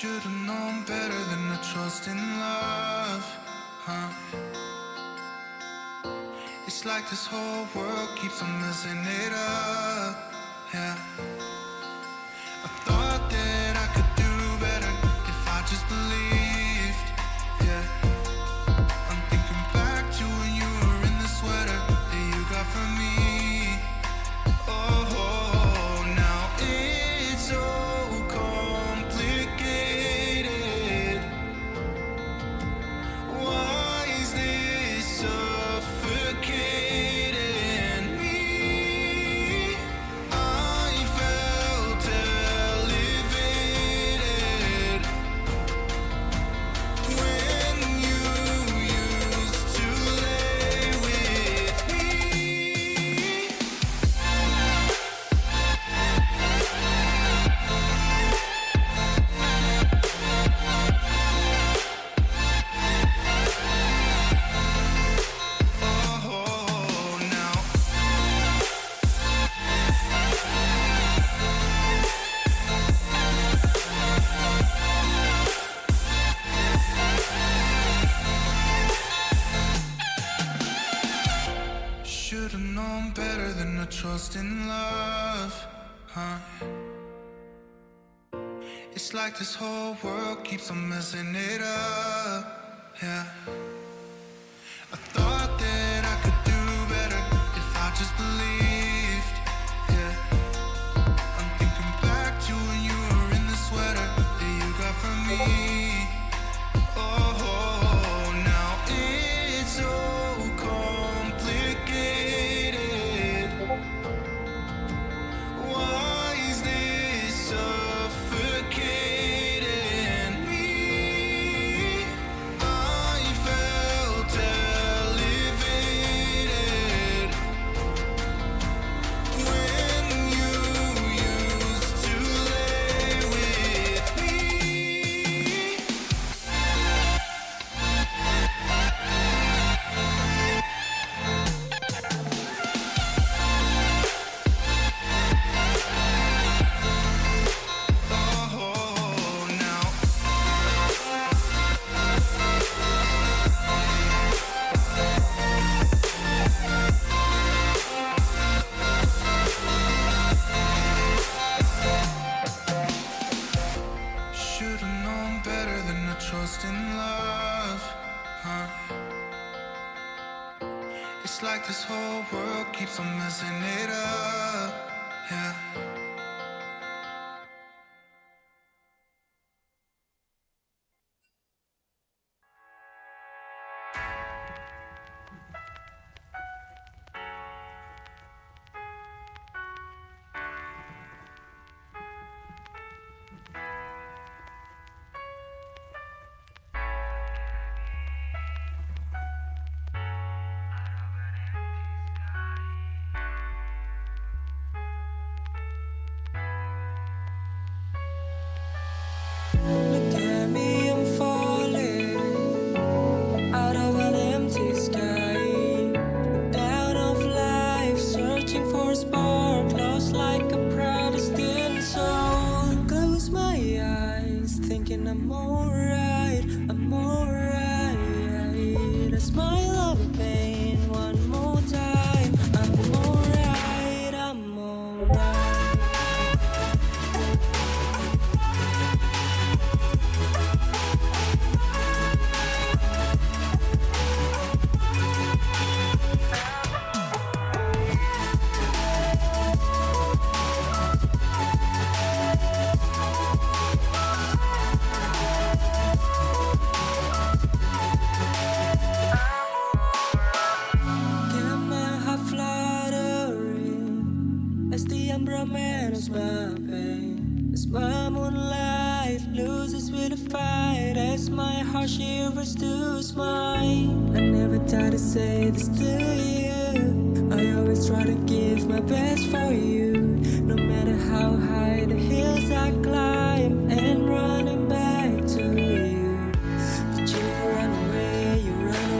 Should've known better than to trust in love, huh? It's like this whole world keeps on messing it up, yeah. I thought that I could do better if I just believed, yeah. I'm thinking back to when you were in the sweater that you got from me. Oh, now it's so complicated. Why is this suffocating me? I felt elevated when you used to lay with me. Oh, now should've known better than to trust in love, huh? It's like this whole world keeps on messing it up, yeah. I thought that I could do better if I just believed, yeah. I'm thinking back to when you were in the sweater that you got from me. Oh, now it's so complicated. Why is this suffocating me? I felt elevated when you used to lay with me. Oh, now should've known better than to trust in love, huh? It's like this whole world keeps on messing it up, yeah. Look at me, I'm falling out of an empty sky. Down of life, searching for a spark, lost like a Protestant soul. Close my eyes, thinking I'm alright, I'm alright. I smile of pain one more time. I'm alright, I'm alright. Get my heart fluttering as the umbrella manages my pain. As my moonlight loses with a fight, as my heart shivers to smile. I never try to say this to you. I always try to give my best for you. No matter how high the hills I climb, and running back to you. But you run away, you run away.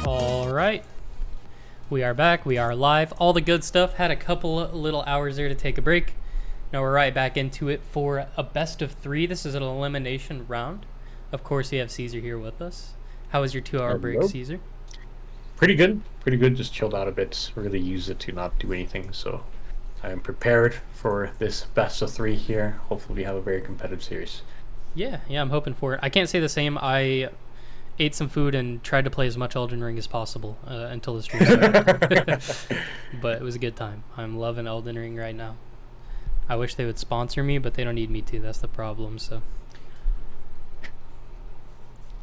All right. We are back. We are live. All the good stuff. Had a couple little hours there to take a break. Now we're right back into it for a best of 3. This is an elimination round. Of course, we have Caesar here with us. How was your 2-hour break, Caesar? Pretty good. Pretty good. Just chilled out a bit. Really used it to not do anything. So I am prepared for this best of 3 here. Hopefully we have a very competitive series. Yeah, I'm hoping for it. I can't say the same. I ate some food and tried to play as much Elden Ring as possible until the stream started. But it was a good time. I'm loving Elden Ring right now. I wish they would sponsor me, but they don't need me to. That's the problem. So,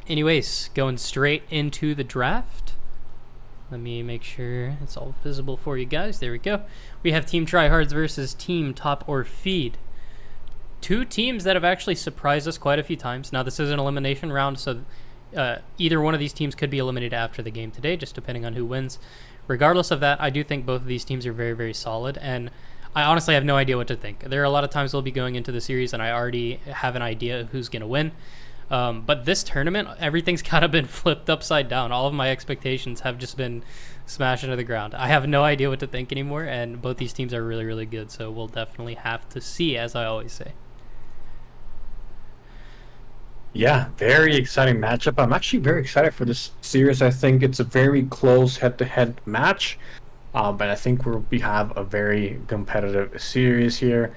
anyways, going straight into the draft. Let me make sure it's all visible for you guys. There we go. We have Team Tryhards versus Team Top or Feed. 2 teams that have actually surprised us quite a few times. Now, this is an elimination round, so either one of these teams could be eliminated after the game today, just depending on who wins. Regardless of that, I do think both of these teams are very, very solid, and I honestly have no idea what to think. There are a lot of times we'll be going into the series, and I already have an idea of who's going to win. But this tournament, everything's kind of been flipped upside down. All of my expectations have just been smashed into the ground. I have no idea what to think anymore, and both these teams are really, really good, so we'll definitely have to see, as I always say. Yeah, very exciting matchup. I'm actually very excited for this series. I think it's a very close head-to-head match, but I think we have a very competitive series here.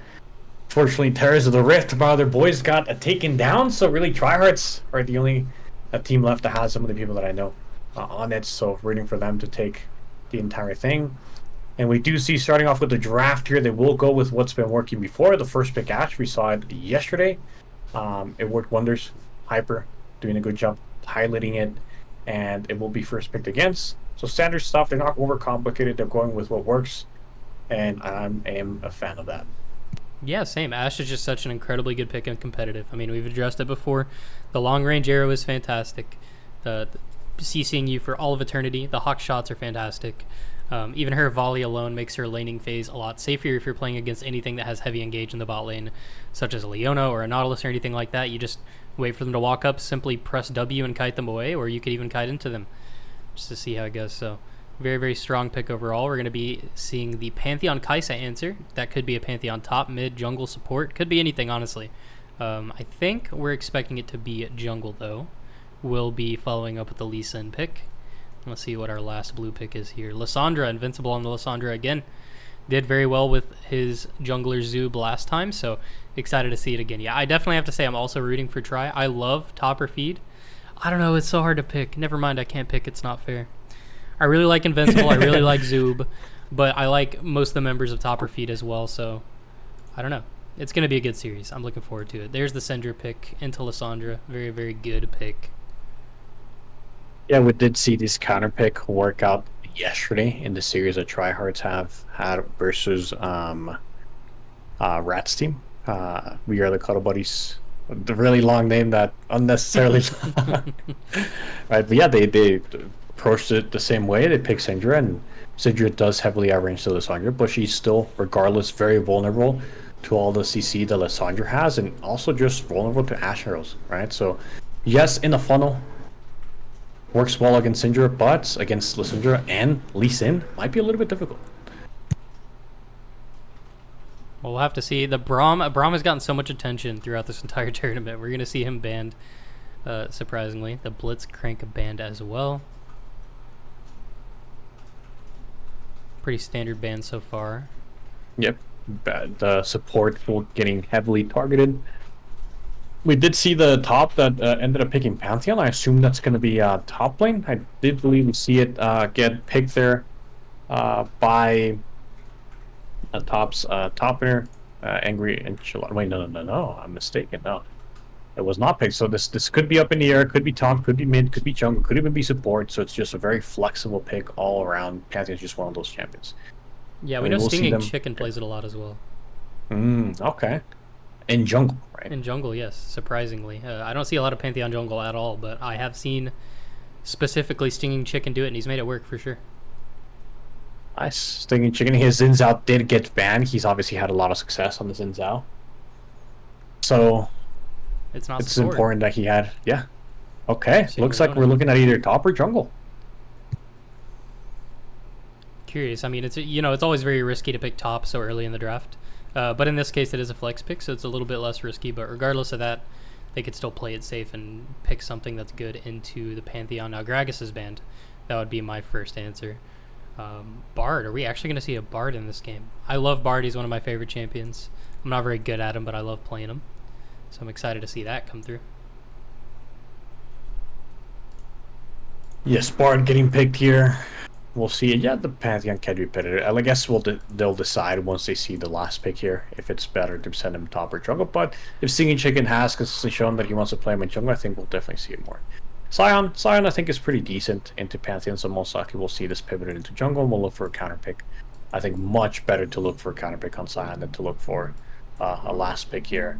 Fortunately, Terrors of the Rift, my other boys, got taken down, so really Tryhards are the only team left that has some of the people that I know on it, so rooting for them to take the entire thing. And we do see, starting off with the draft here, they will go with what's been working before. The first pick, Ash, we saw it yesterday. It worked wonders. Hyper doing a good job piloting it, and it will be first picked against. So standard stuff, they're not overcomplicated, they're going with what works, and I am a fan of that. Yeah, same. Ash is just such an incredibly good pick and competitive. I mean, we've addressed it before. The long range arrow is fantastic. The CCing you for all of eternity. The hawk shots are fantastic. Even her volley alone makes her laning phase a lot safer if you're playing against anything that has heavy engage in the bot lane, such as a Leona or a Nautilus or anything like that. You just wait for them to walk up, simply press W and kite them away, or you could even kite into them just to see how it goes. So very, very strong pick overall. We're going to be seeing the Pantheon Kaisa answer. That could be a Pantheon top, mid, jungle support. Could be anything, honestly. I think we're expecting it to be jungle, though. We'll be following up with the Lee Sin pick. Let's see what our last blue pick is here. Lissandra, invincible on the Lissandra again. Did very well with his jungler Zoob last time, so excited to see it again. Yeah, I definitely have to say I'm also rooting for Try. I love top or feed. I don't know, it's so hard to pick. Never mind, I can't pick. It's not fair. I really like Invincible. I really like Zoob, but I like most of the members of top or feed as well, so I don't know. It's going to be a good series. I'm looking forward to it. There's the Syndra pick into Lissandra. Very, very good pick. Yeah, we did see this counter pick work out yesterday in the series that Tryhards have had versus Rat's team. We are the Cuddle Buddies. The really long name that unnecessarily right, but yeah, they approached it the same way. They picked Syndra, and Syndra does heavily outrange to Lissandra, but she's still, regardless, very vulnerable to all the CC that Lissandra has, and also just vulnerable to Ash arrows, right? So yes, in the funnel, works well against Syndra, but against Lissandra and Lee Sin might be a little bit difficult. Well, we'll have to see. The Braum has gotten so much attention throughout this entire tournament. We're going to see him banned, surprisingly. The Blitzcrank banned as well. Pretty standard ban so far. Yep. The support for getting heavily targeted. We did see the top that ended up picking Pantheon. I assume that's going to be top lane. I did believe we see it get picked there by top's topper, Angry Enchilada. Wait, no. I'm mistaken. No, it was not picked. So this could be up in the air. Could be top. Could be mid. Could be jungle. Could even be support. So it's just a very flexible pick all around. Pantheon's just one of those champions. Yeah, we know Stinging Chicken plays it a lot as well. Okay. in jungle, right? In jungle, yes, surprisingly. I don't see a lot of Pantheon jungle at all, but I have seen specifically Stinging Chicken do it, and he's made it work for sure. Nice. Stinging Chicken. His Xin Zhao did get banned. He's obviously had a lot of success on the Xin Zhao. So It's not it's support. important that he had. Yeah. Okay. See Looks what like we're we're doing. looking at either top or jungle. Curious. I mean, it's it's always very risky to pick top so early in the draft. But in this case, it is a flex pick, so it's a little bit less risky. But regardless of that, they could still play it safe and pick something that's good into the Pantheon. Now, Gragas is banned. That would be my first answer. Bard. Are we actually going to see a Bard in this game? I love Bard. He's one of my favorite champions. I'm not very good at him, but I love playing him. So I'm excited to see that come through. Yes, Bard getting picked here. We'll see. Yeah, the Pantheon can be better. I guess they'll decide once they see the last pick here if it's better to send him top or jungle. But if Singing Chicken has consistently shown that he wants to play him in jungle, I think we'll definitely see it more. Sion I think is pretty decent into Pantheon, so most likely we'll see this pivoted into jungle and we'll look for a counter pick. I think much better to look for a counter pick on Sion than to look for a last pick here.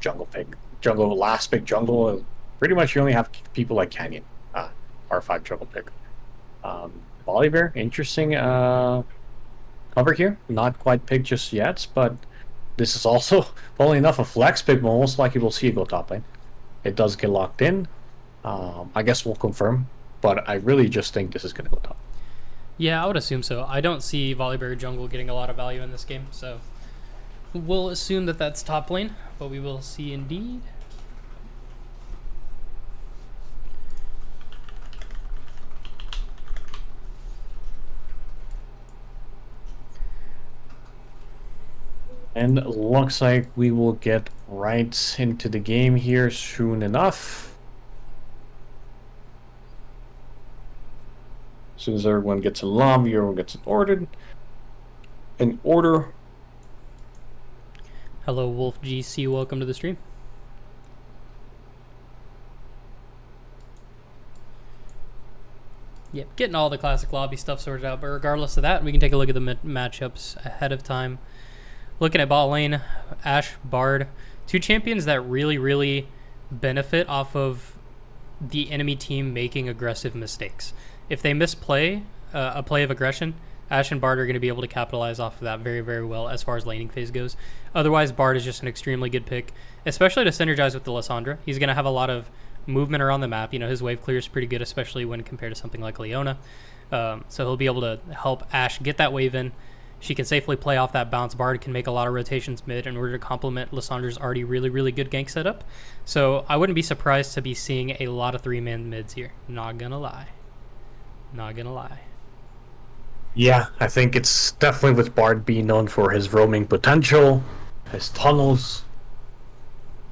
Jungle pick. Jungle, last pick jungle. Pretty much you only have people like Canyon. R5 jungle pick. Bolivar, interesting cover here. Not quite picked just yet, but this is also, funnily enough, a flex pick, but most likely we'll see it go top lane. It does get locked in. I guess we'll confirm, but I really just think this is going to go top. Yeah, I would assume so. I don't see Volibear jungle getting a lot of value in this game, so we'll assume that that's top lane, but we will see indeed. And looks like we will get right into the game here soon enough. As soon as everyone gets in lobby, everyone gets in order. Hello, Wolf GC. Welcome to the stream. Yep, getting all the classic lobby stuff sorted out, but regardless of that, we can take a look at the matchups ahead of time. Looking at bot lane, Ashe, Bard, two champions that really benefit off of the enemy team making aggressive mistakes. If they misplay a play of aggression, Ashe and Bard are going to be able to capitalize off of that very well as far as laning phase goes. Otherwise, Bard is just an extremely good pick, especially to synergize with the Lissandra. He's going to have a lot of movement around the map. You know, his wave clear is pretty good, especially when compared to something like Leona. So he'll be able to help Ashe get that wave in. She can safely play off that bounce. Bard can make a lot of rotations mid in order to complement Lissandra's already really good gank setup. So I wouldn't be surprised to be seeing a lot of three-man mids here. Not gonna lie. Yeah, I think it's definitely with Bard being known for his roaming potential, his tunnels.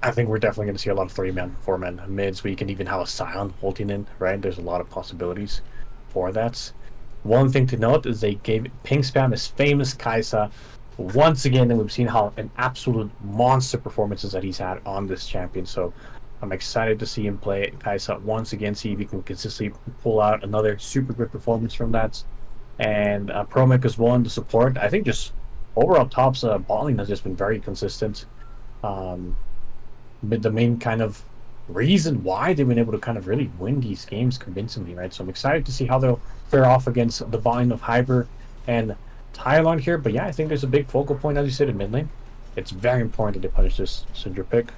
I think we're definitely going to see a lot of 3-man, 4-man mids. We can even have a Scion holding in, right? There's a lot of possibilities for that. One thing to note is they gave ping spam his famous Kaisa once again, and we've seen how an absolute monster performances that he's had on this champion. So I'm excited to see him play Kaisa once again, see if he can consistently pull out another super good performance from that. And Promic as well in the support. I think just overall tops bot lane has just been very consistent. But the main kind of reason why they've been able to kind of really win these games convincingly, right? So I'm excited to see how they'll fare off against the Vine of Hyper and Tylon here. But yeah, I think there's a big focal point, as you said, in mid lane. It's very important that they punish this Syndra pick,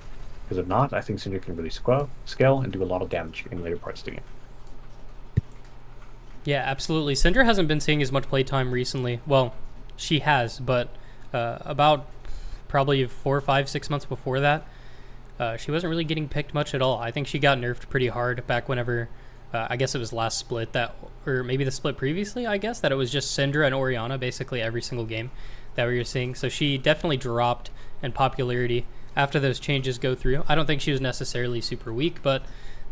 because if not, I think Syndra can really scale and do a lot of damage in later parts of the game. Yeah, absolutely. Syndra hasn't been seeing as much playtime recently. Well, she has, but about probably 4, 5, 6 months before that, she wasn't really getting picked much at all. I think she got nerfed pretty hard back whenever, I guess it was last split, or maybe the split previously, I guess, that it was just Syndra and Orianna basically every single game that we were seeing. So she definitely dropped in popularity after those changes go through. I don't think she was necessarily super weak, but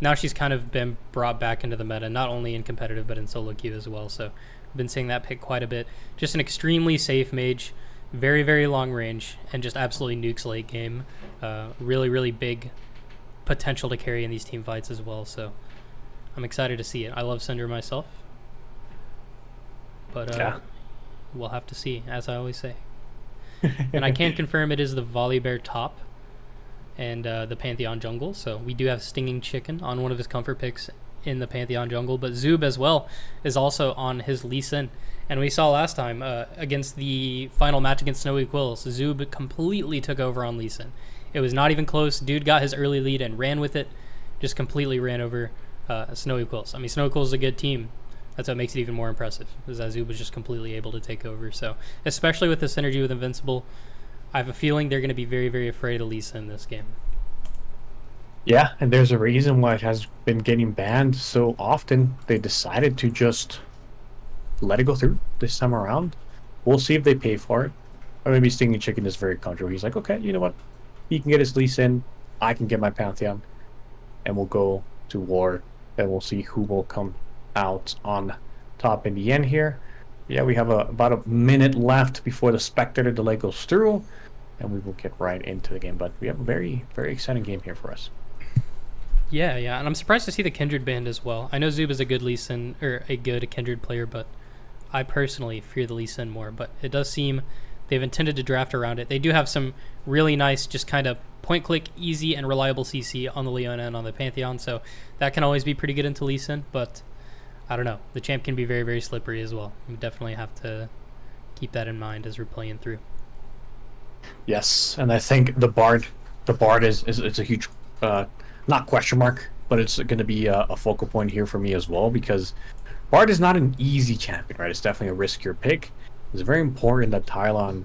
now she's kind of been brought back into the meta, not only in competitive, but in solo queue as well. So I've been seeing that pick quite a bit. Just an extremely safe mage, very long range, and just absolutely nukes late game. Really big potential to carry in these team fights as well. So I'm excited to see it. I love Syndra myself, but yeah, we'll have to see, as I always say. And I can confirm it is the Volibear top and the Pantheon jungle. So we do have Stinging Chicken on one of his comfort picks in the Pantheon jungle, but Zoob as well is also on his Lee Sin. And we saw last time against the final match against Snowy Quills, Zoob completely took over on Lee Sin. It was not even close. Dude got his early lead and ran with it, just completely ran over Snowy Quills. I mean, Snowy Quills is a good team. That's what makes it even more impressive, is that Zoob was just completely able to take over. So, especially with the synergy with Invincible, I have a feeling they're going to be very, very afraid of Lee Sin this game. Yeah, and there's a reason why it has been getting banned so often. They decided to just let it go through this time around. We'll see if they pay for it. Or maybe Stinging Chicken is very comfortable. He's like, okay, you know what? He can get his Lee Sin, I can get my Pantheon, and we'll go to war. And we'll see who will come out on top in the end here. Yeah, we have about a minute left before the spectator delay goes through, and we will get right into the game. But we have a very, very exciting game here for us. Yeah, and I'm surprised to see the Kindred banned as well. I know Zoob is a good Lee Sin, or a good Kindred player, but I personally fear the Lee Sin more. But it does seem they've intended to draft around it. They do have some really nice, just kind of point-click, easy, and reliable CC on the Leona and on the Pantheon, so that can always be pretty good into Lee Sin, but I don't know. The champ can be very, very slippery as well. We definitely have to keep that in mind as we're playing through. Yes, and I think the Bard is it's a huge, not question mark, but it's going to be a focal point here for me as well, because Bard is not an easy champion, right? It's definitely a riskier pick. It's very important that Tylon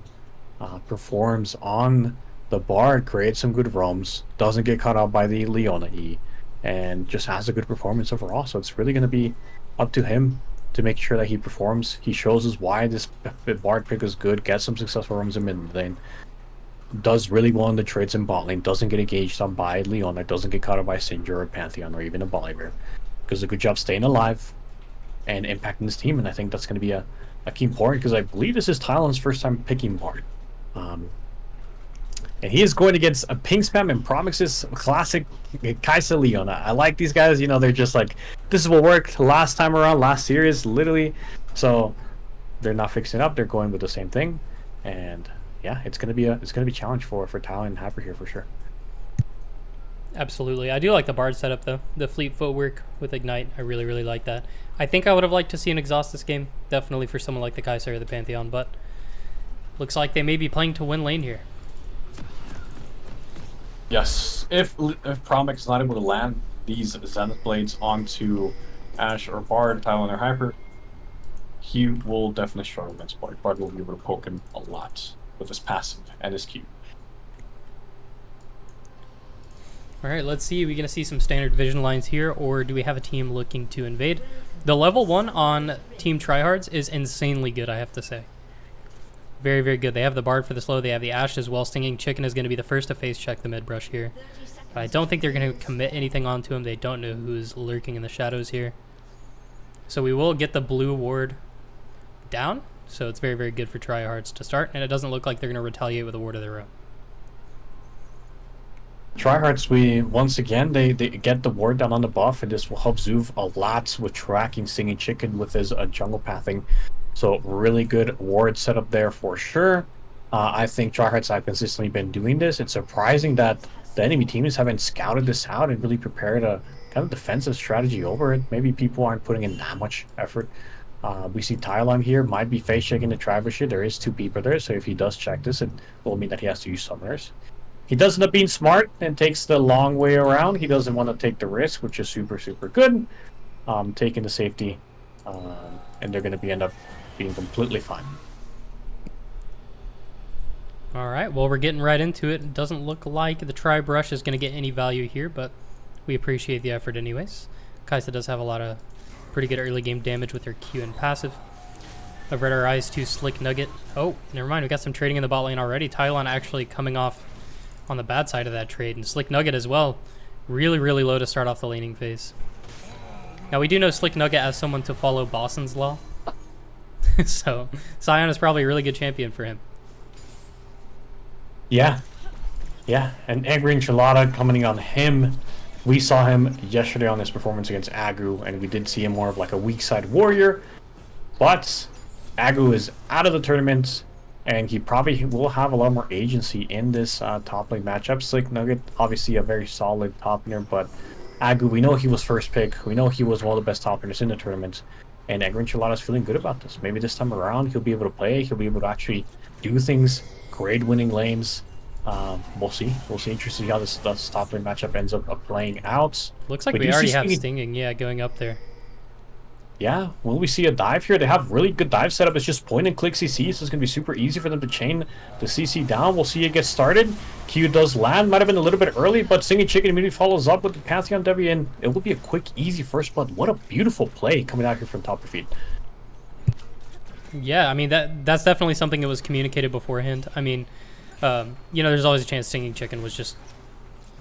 performs on the Bard, creates some good roams, doesn't get caught out by the Leona E, and just has a good performance overall. So it's really going to be up to him to make sure that he performs. He shows us why this Bard pick is good, gets some successful roams in mid lane, does really well in the trades in bot lane, doesn't get engaged on by Leona, doesn't get caught out by Sindra or Pantheon or even a Volibear. Does a good job staying alive and impacting this team, and I think that's going to be a key point, because I believe this is Tylon's first time picking Bard. And he is going against a Pink Spam and Promises classic Kaisa Leona. I like these guys, you know, they're just like, this is what worked last time around, last series, literally. So they're not fixing it up, they're going with the same thing. And yeah, it's gonna be a challenge for Tylon and Hyper here for sure. Absolutely. I do like the Bard setup though. The fleet footwork with Ignite, I really, really like that. I think I would have liked to see an exhaust this game, definitely for someone like the Kaisa or the Pantheon, but looks like they may be playing to win lane here. Yes, if Promix is not able to land these Zenith Blades onto Ashe or Bard, Tylon or Hyper, he will definitely struggle against Bard. Bard will be able to poke him a lot with his passive and his Q. Alright, let's see. Are we going to see some standard vision lines here, or do we have a team looking to invade? The level 1 on Team Tryhards is insanely good, I have to say. Very, very good. They have the Bard for the slow. They have the Ashe as well. Stinging Chicken is going to be the first to face check the mid brush here. But I don't think they're going to commit anything onto him. They don't know who's lurking in the shadows here. So we will get the blue ward down. So it's very, very good for Tryhards to start. And it doesn't look like they're going to retaliate with a ward of their own. Tryhards, once again, they get the ward down on the buff, and this will help Zoob a lot with tracking Stinging Chicken with his jungle pathing. So really good ward setup there for sure. I think Tryhards have consistently been doing this. It's surprising that the enemy teams haven't scouted this out and really prepared a kind of defensive strategy over it. Maybe people aren't putting in that much effort. We see Tylon here, might be face checking the Traverse. There is 2 people there, so if he does check this, it will mean that he has to use Summoners. He does end up being smart and takes the long way around. He doesn't want to take the risk, which is super, super good. Taking the safety, and they're going to end up being completely fine. Alright, well, we're getting right into it. It doesn't look like the Tri-Brush is going to get any value here, but we appreciate the effort anyways. Kaisa does have a lot of pretty good early game damage with her Q and passive. I've read our eyes to Slick Nugget. Oh, never mind, we got some trading in the bot lane already. Tylon actually coming off on the bad side of that trade, and Slick Nugget as well. Really, really low to start off the laning phase. Now, we do know Slick Nugget as someone to follow Boston's Law. So, Sion is probably a really good champion for him. Yeah, and Angry Enchilada coming on him. We saw him yesterday on his performance against Agu, and we did see him more of like a weak side warrior. But Agu is out of the tournament. and he probably will have a lot more agency in this top lane matchup. Slick Nugget, obviously a very solid top laner, but Agu, we know he was first pick. We know he was one of the best top laners in the tournament, and Angry Enchilada's feeling good about this. Maybe this time around he'll be able to play. He'll be able to actually do things, grade winning lanes. We'll see. We'll see. Interested to see how this top lane matchup ends up playing out. Looks like we already have Stinging, yeah, going up there. Yeah, will we see a dive here? They have really good dive setup. It's just point and click CC, so it's going to be super easy for them to chain the CC down. We'll see it get started. Q does land. Might have been a little bit early, but Singing Chicken immediately follows up with the Pantheon W, and it will be a quick, easy first blood. What a beautiful play coming out here from top of feed. Yeah, I mean, that's definitely something that was communicated beforehand. I mean, you know, there's always a chance Singing Chicken was just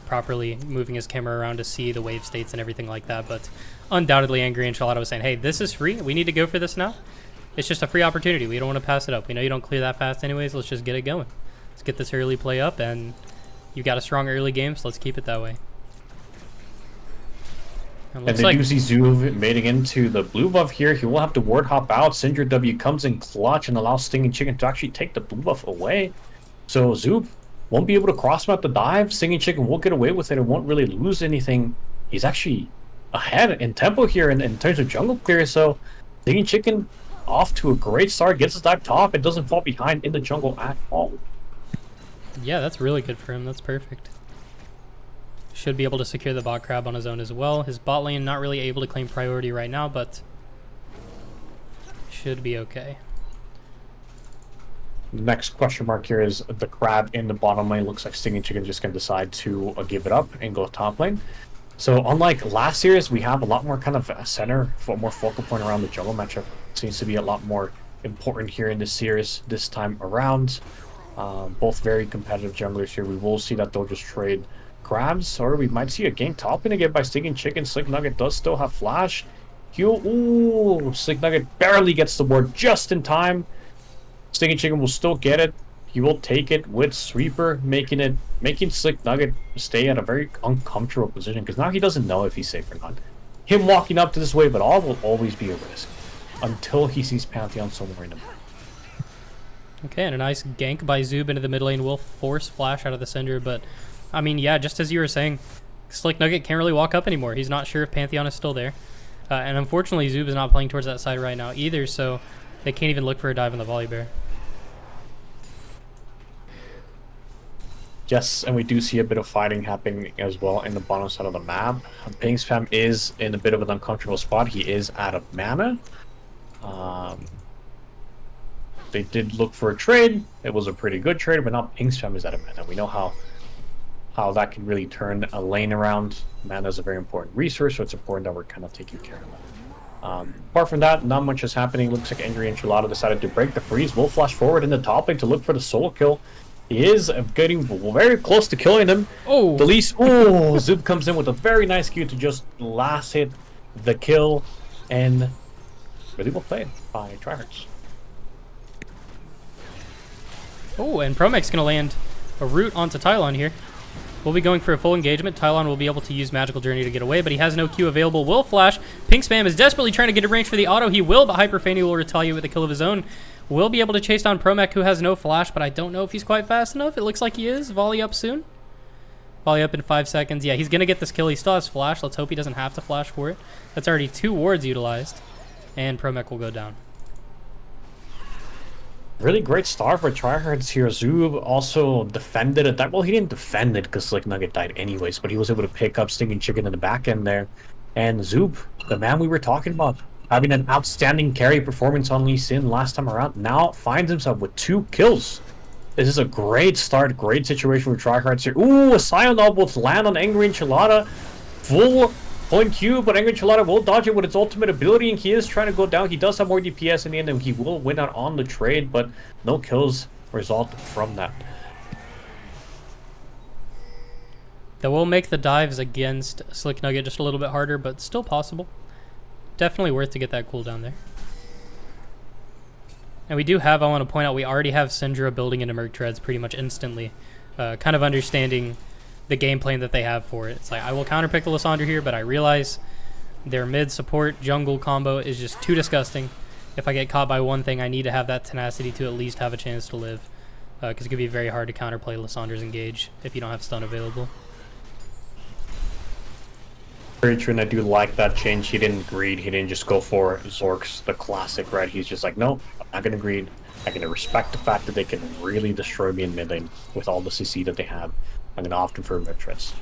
properly moving his camera around to see the wave states and everything like that, but undoubtedly Angry Enchilada was saying, hey, this is free, we need to go for this now. It's just a free opportunity, we don't want to pass it up. We know you don't clear that fast anyways, let's just get it going. Let's get this early play up, and you got a strong early game, so let's keep it that way. And they do see Zuv mating into the blue buff here. He will have to ward hop out. Syndra W comes in clutch and allows Stinging Chicken to actually take the blue buff away. So Zuv won't be able to cross map the dive. Singing Chicken will get away with it and won't really lose anything. He's actually ahead in tempo here in terms of jungle clear. So Singing Chicken off to a great start, gets his dive top, and doesn't fall behind in the jungle at all. Yeah, that's really good for him. That's perfect. Should be able to secure the bot crab on his own as well. His bot lane not really able to claim priority right now, but should be okay. The next question mark here is the crab in the bottom lane. Looks like Stinging Chicken just going to decide to give it up and go top lane. So unlike last series, we have a lot more kind of a center, more focal point around the jungle matchup. Seems to be a lot more important here in this series this time around. Both very competitive junglers here. We will see that they'll just trade crabs, or we might see a gank top lane again by Stinging Chicken. Slick Nugget does still have flash. Ooh, Slick Nugget barely gets the ward just in time. Stinging Chicken will still get it. He will take it with Sweeper, making Slick Nugget stay at a very uncomfortable position, because now he doesn't know if he's safe or not. Him walking up to this wave at all will always be a risk until he sees Pantheon somewhere in the map. Okay, and a nice gank by Zoob into the mid lane will force flash out of the Cinder, but I mean, yeah, just as you were saying, Slick Nugget can't really walk up anymore. He's not sure if Pantheon is still there. And unfortunately, Zoob is not playing towards that side right now either, so they can't even look for a dive in the volley bear. Yes, and we do see a bit of fighting happening as well in the bottom side of the map. Ping Spam is in a bit of an uncomfortable spot. He is out of mana. They did look for a trade. It was a pretty good trade, but now Ping Spam is out of mana. We know how that can really turn a lane around. Mana is a very important resource, so it's important that we're kind of taking care of that. Apart from that, not much is happening. Looks like Angry Enchilada decided to break the freeze. We'll flash forward in the top lane to look for the solo kill. He is getting very close to killing him. Oh! The least. Oh! Zub comes in with a very nice Q to just last hit the kill. And really well played by Tryhards. Oh, and Promech's going to land a root onto Tylon here. We'll be going for a full engagement. Tylon will be able to use Magical Journey to get away, but he has no Q available. Will flash. Pink Spam is desperately trying to get a range for the auto. He will, but Hyperfania will retaliate with a kill of his own. Will be able to chase down Promech, who has no flash, but I don't know if he's quite fast enough. It looks like he is. Volley up soon. Volley up in 5 seconds. Yeah, he's going to get this kill. He still has flash. Let's hope he doesn't have to flash for it. That's already 2 wards utilized, and Promech will go down. Really great start for Tryhards here. Zoob also defended it. Well, he didn't defend it because Slick Nugget died anyways, but he was able to pick up Stinging Chicken in the back end there. And Zoob, the man we were talking about, having an outstanding carry performance on Lee Sin last time around, now finds himself with 2 kills. This is a great start, great situation for Tryhards here. Ooh, a Scion will land on Angry Enchilada. Full point Q, but Angry Enchilada will dodge it with its ultimate ability, and he is trying to go down. He does have more DPS in the end, and he will win out on the trade, but no kills result from that. That will make the dives against Slick Nugget just a little bit harder, but still possible. Definitely worth to get that cooldown there. And we do have, I want to point out, we already have Syndra building into Merc Treads pretty much instantly. Kind of understanding the game plan that they have for it. It's like, I will counterpick the Lysandre here, but I realize their mid support jungle combo is just too disgusting. if I get caught by one thing, I need to have that tenacity to at least have a chance to live. Because it could be very hard to counterplay Lissandra's engage if you don't have stun available. Very true, and I do like that change. He didn't greed. He didn't just go for Zork's, the classic, right? He's just like, no, I'm not going to greed. I'm going to respect the fact that they can really destroy me in mid lane with all the CC that they have. I'm going to opt for Mistress.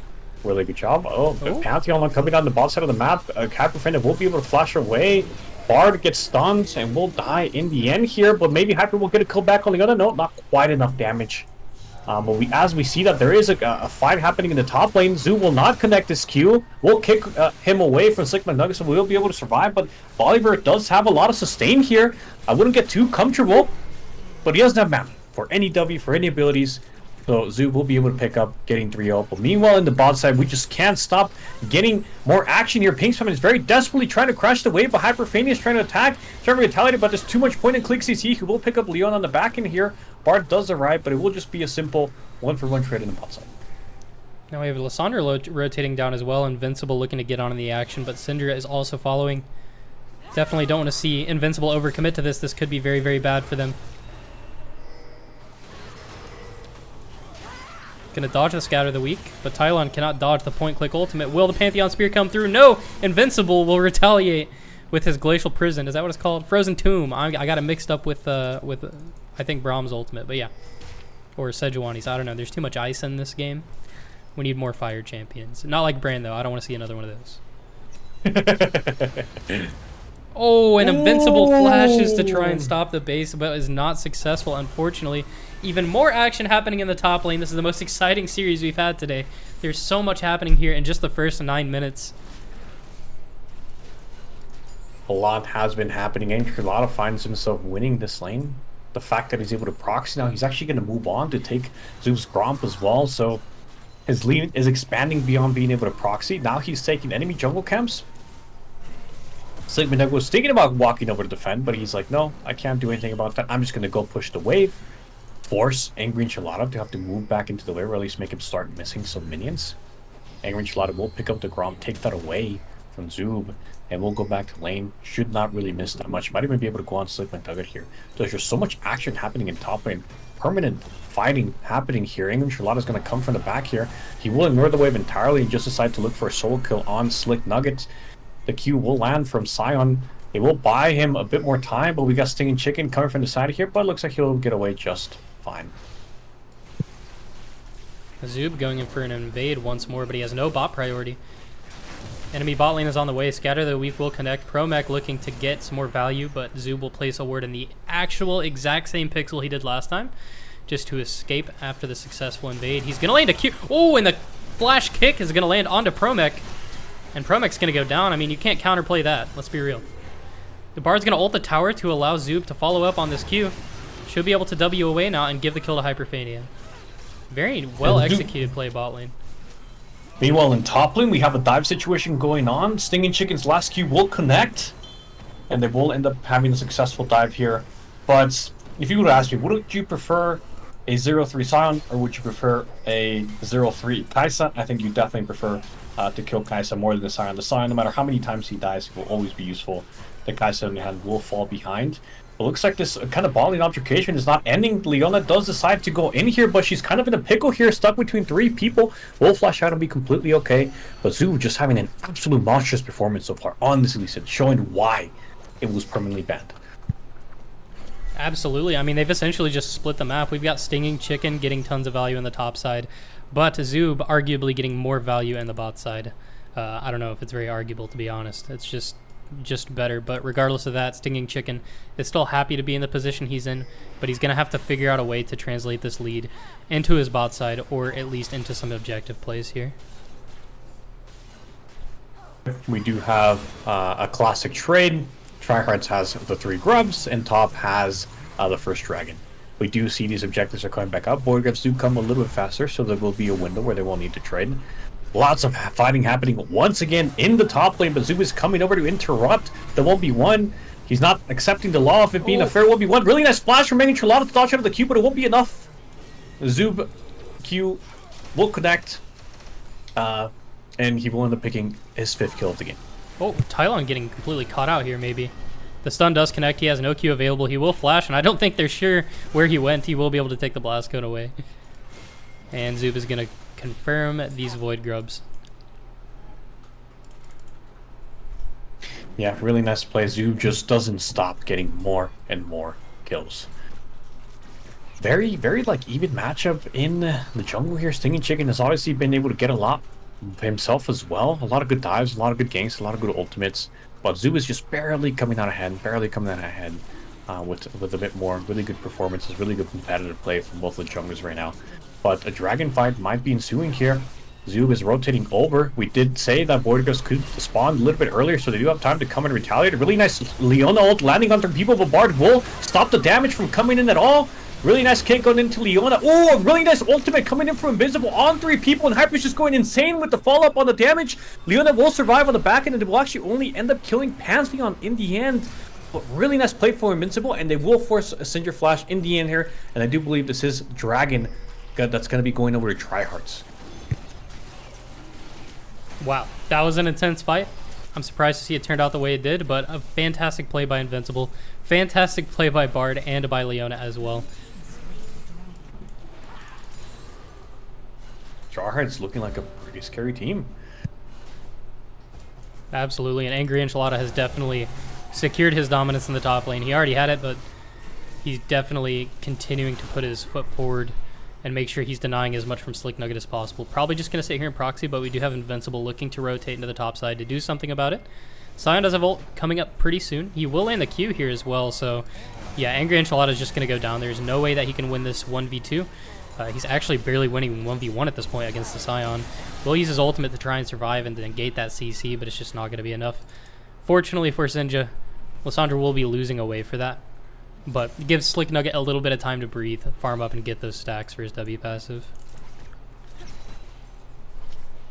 Really good job. Oh, Pantheon coming down the bot side of the map. Hyperfender will be able to flash away. Bard gets stunned and will die in the end here, but maybe Hyper will get a kill back on the other. No, not quite enough damage. But as we see that there is a fight happening in the top lane, Zoo will not connect his Q. We'll kick him away from Slick McNuggets, so we'll be able to survive. But Bolivar does have a lot of sustain here. I wouldn't get too comfortable, but he doesn't have mana for any W, for any abilities. So Zoo will be able to pick up getting 3-0. But meanwhile, in the bot side, we just can't stop getting more action here. Pinkspam is very desperately trying to crash the wave, but Hyperfania is trying to attack, trying to retaliate, but there's too much point and click CC, who will pick up Leon on the back end here. Bard does arrive, but it will just be a simple 1-for-1 trade in the bot side. Now we have Lissandra rotating down as well. Invincible looking to get on in the action, but Syndra is also following. Definitely don't want to see Invincible overcommit to this. This could be very, very bad for them. Gonna dodge the Scatter of the Weak, but Tylon cannot dodge the point-click ultimate. Will the Pantheon Spear come through? No! Invincible will retaliate with his Glacial Prison. Is that what it's called? Frozen Tomb. I got it mixed up with I think Braum's ultimate, but yeah. Or Sejuani's. I don't know. There's too much ice in this game. We need more fire champions. Not like Bran, though. I don't want to see another one of those. Oh, and Invincible flashes to try and stop the base, but is not successful, unfortunately. Even more action happening in the top lane. This is the most exciting series we've had today. There's so much happening here in just the first 9 minutes. A lot has been happening, and Carlotta finds himself winning this lane. The fact that he's able to proxy now, he's actually going to move on to take Zeus Gromp as well, so his lead is expanding beyond being able to proxy. Now he's taking enemy jungle camps. Sigmund was thinking about walking over to defend, but he's like, no, I can't do anything about that. I'm just going to go push the wave, force Angry Enchilada to have to move back into the wave, or at least make him start missing some minions. Angry Enchilada will pick up the Grom, take that away from Zoob, and we'll go back to lane. Should not really miss that much. Might even be able to go on Slick McNugget here. So there's just so much action happening in top lane. Permanent fighting happening here. Angry Enchilada is going to come from the back here. He will ignore the wave entirely and just decide to look for a solo kill on Slick Nuggets. The Q will land from Sion. It will buy him a bit more time, but we got Stinging Chicken coming from the side here, but it looks like he'll get away just fine. Zoob going in for an invade once more, but he has no bot priority. Enemy bot lane is on the way. Scatter the Weak will connect. Promech looking to get some more value, but Zoob will place a ward in the actual exact same pixel he did last time, just to escape after the successful invade. He's going to land a Q. Oh, and the flash kick is going to land onto Promech. And Promech's going to go down. I mean, you can't counterplay that. Let's be real. The Bard's going to ult the tower to allow Zoob to follow up on this Q. Should be able to W away now and give the kill to Hyperfania. Very well executed play bot lane. Meanwhile, in top lane, we have a dive situation going on. Stinging Chicken's last Q will connect, and they will end up having a successful dive here. But if you would ask me, would you prefer a 0-3 Sion, or would you prefer a 0-3 Kai'Sa? I think you definitely prefer to kill Kai'Sa more than the Sion. The Sion, no matter how many times he dies, he will always be useful. The Kai'Sa, on the hand, will fall behind. It looks like this kind of balling altercation is not ending. Leona does decide to go in here, but she's kind of in a pickle here, stuck between 3 people. Will flash out and be completely okay. But Zoo just having an absolute monstrous performance so far on this Lee Sin, showing why it was permanently banned. Absolutely. I mean, they've essentially just split the map. We've got Stinging Chicken getting tons of value in the top side, but Zoob arguably getting more value in the bot side. I don't know if it's very arguable, to be honest. It's just better. But regardless of that, Stinging Chicken is still happy to be in the position he's in, but he's going to have to figure out a way to translate this lead into his bot side, or at least into some objective plays here. We do have a classic trade. Tryhards has the 3 grubs, and top has the first dragon. We do see these objectives are coming back up. Board grubs do come a little bit faster, so there will be a window where they will need to trade. Lots of fighting happening once again in the top lane, but Zoob is coming over to interrupt the 1v1. He's not accepting the law of it being a fair 1v1. Really nice splash from Megan Charlotte to dodge out of the Q, but it won't be enough. Zoob Q will connect, and he will end up picking his 5th kill of the game. Oh, Tylon getting completely caught out here, maybe. The stun does connect. He has no Q available. He will flash, and I don't think they're sure where he went. He will be able to take the blast cone away. And Zoob is going to confirm these Void Grubs. Yeah, really nice play. Zoob just doesn't stop getting more and more kills. Very, very like even matchup in the jungle here. Stinging Chicken has obviously been able to get a lot himself as well. A lot of good dives, a lot of good ganks, a lot of good ultimates. But Zoob is just barely coming out ahead, with a bit more really good performances, really good competitive play from both the junglers right now. But a dragon fight might be ensuing here. Zoob is rotating over. We did say that Voidgus could spawn a little bit earlier, so they do have time to come and retaliate. A really nice Leona ult landing on their people, but Bard will stop the damage from coming in at all. Really nice kick going into Leona. Oh, a really nice ultimate coming in from Invisible on 3 people, and Hyper's just going insane with the follow-up on the damage. Leona will survive on the back end, and it will actually only end up killing Pantheon in the end. But really nice play for Invincible, and they will force a Cinder Flash in the end here, and I do believe this is Dragon that's going to be going over to Tryhards. Wow, that was an intense fight. I'm surprised to see it turned out the way it did, but a fantastic play by Invincible. Fantastic play by Bard and by Leona as well. Tryhards looking like a pretty scary team. Absolutely, and Angry Enchilada has definitely secured his dominance in the top lane. He already had it, but he's definitely continuing to put his foot forward and make sure he's denying as much from Slick Nugget as possible. Probably just going to sit here in proxy, but we do have Invincible looking to rotate into the top side to do something about it. Sion does have ult coming up pretty soon. He will land the Q here as well, so yeah, Angry Enchilada is just going to go down. There's no way that he can win this 1v2. He's actually barely winning 1v1 at this point against the Sion. Will use his ultimate to try and survive and then gate that CC, but it's just not going to be enough. Fortunately for Sinja, Lissandra will be losing away for that. But gives Slick Nugget a little bit of time to breathe, farm up, and get those stacks for his W passive.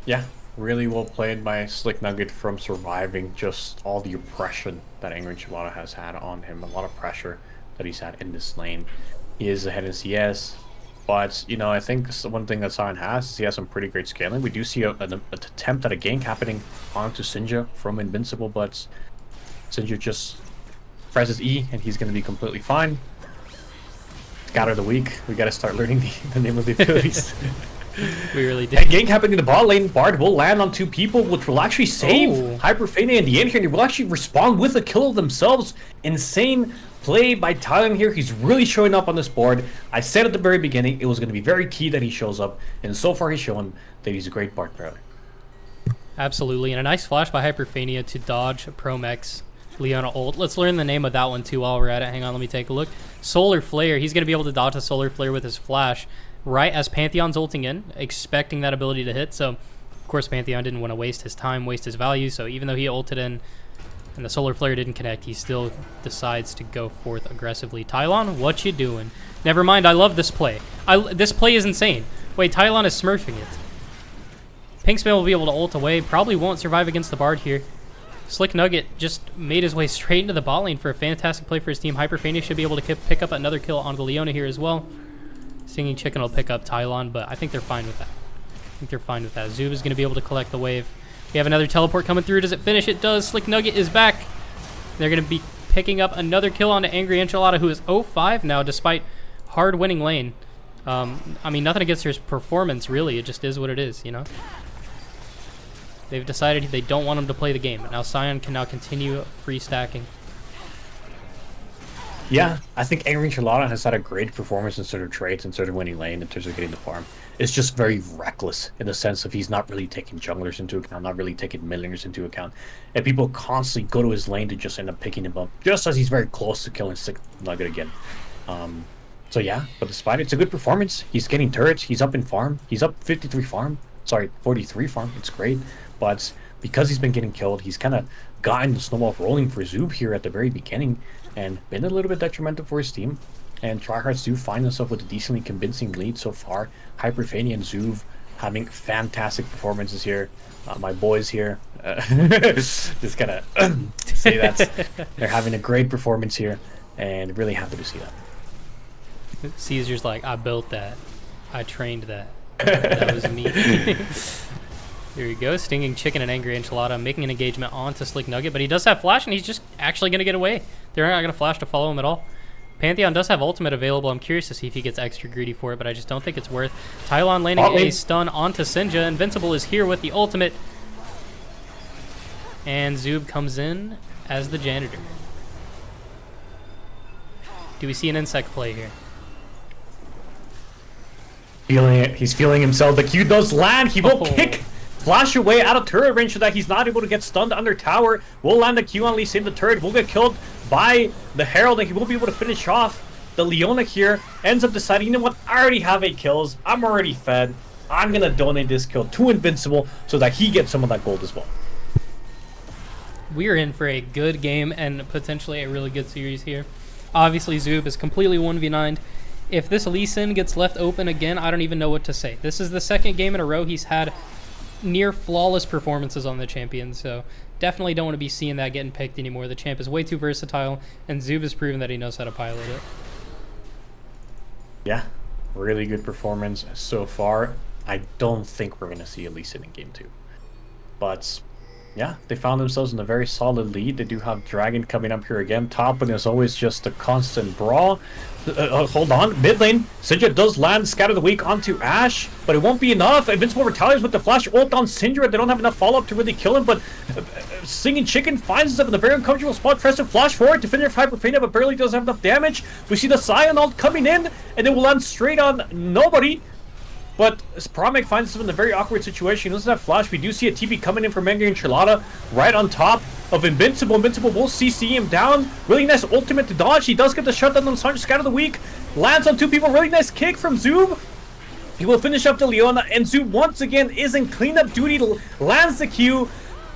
Yeah, really well played by Slick Nugget from surviving just all the oppression that Angry Enchilada has had on him. A lot of pressure that he's had in this lane. He is ahead in CS. But, you know, I think one thing that Sion has is he has some pretty great scaling. We do see an attempt at a gank happening onto Sinja from Invincible, but Sinja just presses E and he's going to be completely fine. Scatter the weak. We got to start learning the name of the abilities. We really did. And gank happening in the bot lane. Bard will land on 2 people, which will actually save Hyperfania in the end here. And he will actually respond with a kill of themselves. Insane play by Thailand here. He's really showing up on this board. I said at the very beginning it was going to be very key that he shows up. And so far he's shown that he's a great Bard player. Absolutely. And a nice flash by Hyperfania to dodge Promex Leona ult. Let's learn the name of that one too while we're at it. Hang on, let me take a look. Solar Flare. He's going to be able to dodge a Solar Flare with his flash right as Pantheon's ulting in, expecting that ability to hit. So, of course, Pantheon didn't want to waste his time, waste his value. So even though he ulted in and the Solar Flare didn't connect, he still decides to go forth aggressively. Tylon, what you doing? Never mind, I love this play. This play is insane. Wait, Tylon is smurfing it. Pinksman will be able to ult away. Probably won't survive against the Bard here. Slick Nugget just made his way straight into the bot lane for a fantastic play for his team. Hyperfania should be able to pick up another kill on the Leona here as well. Singing Chicken will pick up Tylon, but I think they're fine with that. Zoob is going to be able to collect the wave. We have another teleport coming through. Does it finish? It does. Slick Nugget is back. They're going to be picking up another kill onto Angry Enchilada, who is 0-5 now, despite hard winning lane. I mean, nothing against his performance, really. It just is what it is, you know? They've decided they don't want him to play the game. Now Sion can now continue free stacking. Yeah, I think Angry Enchilada has had a great performance in sort of trades and sort of winning lane in terms of getting the farm. It's just very reckless in the sense of he's not really taking junglers into account, not really taking mid laners into account. And people constantly go to his lane to just end up picking him up, just as he's very close to killing Slick Nugget again. So yeah, but despite it, it's a good performance. He's getting turrets, he's up in farm, he's up 53 farm, sorry, 43 farm, it's great. But because he's been getting killed, he's kind of gotten the snowball rolling for Zoob here at the very beginning and been a little bit detrimental for his team. And Tryhards do find themselves with a decently convincing lead so far. Hyperfania and Zoob having fantastic performances here. My boys here, just gotta say that. They're having a great performance here and really happy to see that. Caesar's like, I built that. I trained that. That was me. There you go, Stinging Chicken and Angry Enchilada making an engagement onto Slick Nugget, but he does have flash, and he's just actually going to get away. They're not going to flash to follow him at all. Pantheon does have ultimate available. I'm curious to see if he gets extra greedy for it, but I just don't think it's worth. Tylon landing a stun onto Sinja. Invincible is here with the ultimate. And Zoob comes in as the janitor. Do we see an insect play here? Feeling it. He's feeling himself. The Q does land. He will kick Flash away out of turret range so that he's not able to get stunned under tower. Will land the Q on Lee Sin. The turret will get killed by the Herald, and he won't be able to finish off. The Leona here ends up deciding, you know what, I already have 8 kills. I'm already fed. I'm going to donate this kill to Invincible so that he gets some of that gold as well. We are in for a good game and potentially a really good series here. Obviously, Zoob is completely 1v9'd. If this Lee Sin gets left open again, I don't even know what to say. This is the second game in a row he's had near flawless performances on the champion, so definitely don't want to be seeing that getting picked anymore. The champ is way too versatile, and Zoob has proven that he knows how to pilot it. Yeah, really good performance so far. I don't think we're going to see a Lee Sin in game 2. But yeah, they found themselves in a very solid lead. They do have Dragon coming up here again. Top, and there's always just a constant brawl. Hold on, mid lane. Syndra does land Scatter the Weak onto Ashe, but it won't be enough. Invincible retaliates with the flash ult on Syndra. They don't have enough follow-up to really kill him, but Singing Chicken finds himself in a very uncomfortable spot. Tries to flash forward to finish Hyperfania, but barely doesn't have enough damage. We see the Scion ult coming in, and it will land straight on nobody. But Promek finds himself in a very awkward situation. He doesn't have flash. We do see a TP coming in from Angry Enchilada right on top of Invincible. Invincible will CC him down. Really nice ultimate to dodge. He does get the shutdown on Sanj. Scatter the Weak. Lands on 2 people. Really nice kick from Zoob. He will finish up the Leona. And Zoob once again is in cleanup duty. Lands the Q.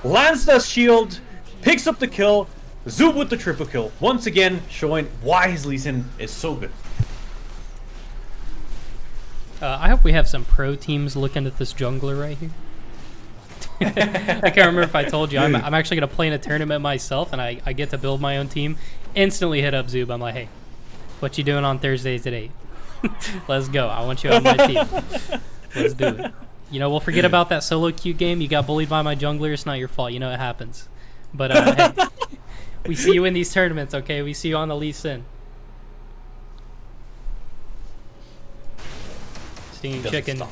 Lands the shield. Picks up the kill. Zoob with the triple kill. Once again showing why his Lee Sin is so good. I hope we have some pro teams looking at this jungler right here. I can't remember if I told you. I'm actually going to play in a tournament myself, and I get to build my own team. Instantly hit up Zoob. I'm like, hey, what you doing on Thursdays at 8? Let's go. I want you on my team. Let's do it. You know, we'll forget about that solo queue game. You got bullied by my jungler. It's not your fault. You know it happens. But hey, we see you in these tournaments, okay? We see you on the Lee Sin. Chicken.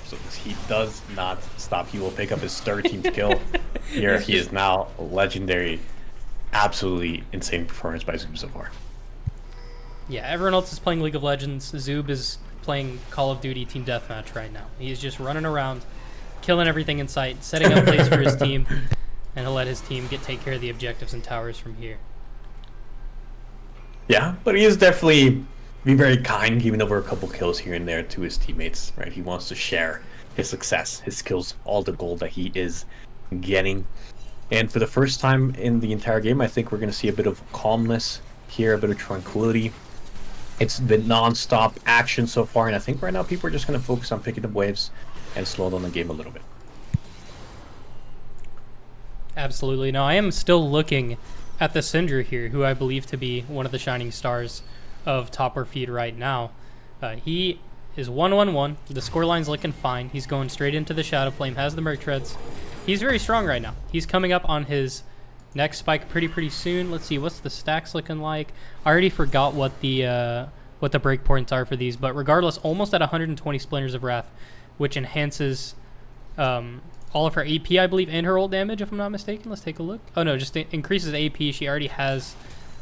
He does not stop. He will pick up his 13th kill. Here he is now. Legendary. Absolutely insane performance by Zoob so far. Yeah, everyone else is playing League of Legends. Zoob is playing Call of Duty Team Deathmatch right now. He's just running around, killing everything in sight, setting up plays for his team, and he'll let his team take care of the objectives and towers from here. Yeah, but he is definitely be very kind, giving over a couple kills here and there to his teammates, right? He wants to share his success, his kills, all the gold that he is getting. And for the first time in the entire game, I think we're going to see a bit of calmness here, a bit of tranquility. It's been non-stop action so far, and I think right now people are just going to focus on picking up waves and slow down the game a little bit. Absolutely. Now, I am still looking at the Syndra here, who I believe to be one of the shining stars of Topper Feed right now. He is 1-1-1. The scoreline's looking fine. He's going straight into the Shadow Flame, has the Merc Treads. He's very strong right now. He's coming up on his next spike pretty soon. Let's see, what's the stacks looking like? I already forgot what the breakpoints are for these, but regardless, almost at 120 Splinters of Wrath, which enhances all of her AP, I believe, and her ult damage, if I'm not mistaken. Let's take a look. Oh no, just increases AP. She already has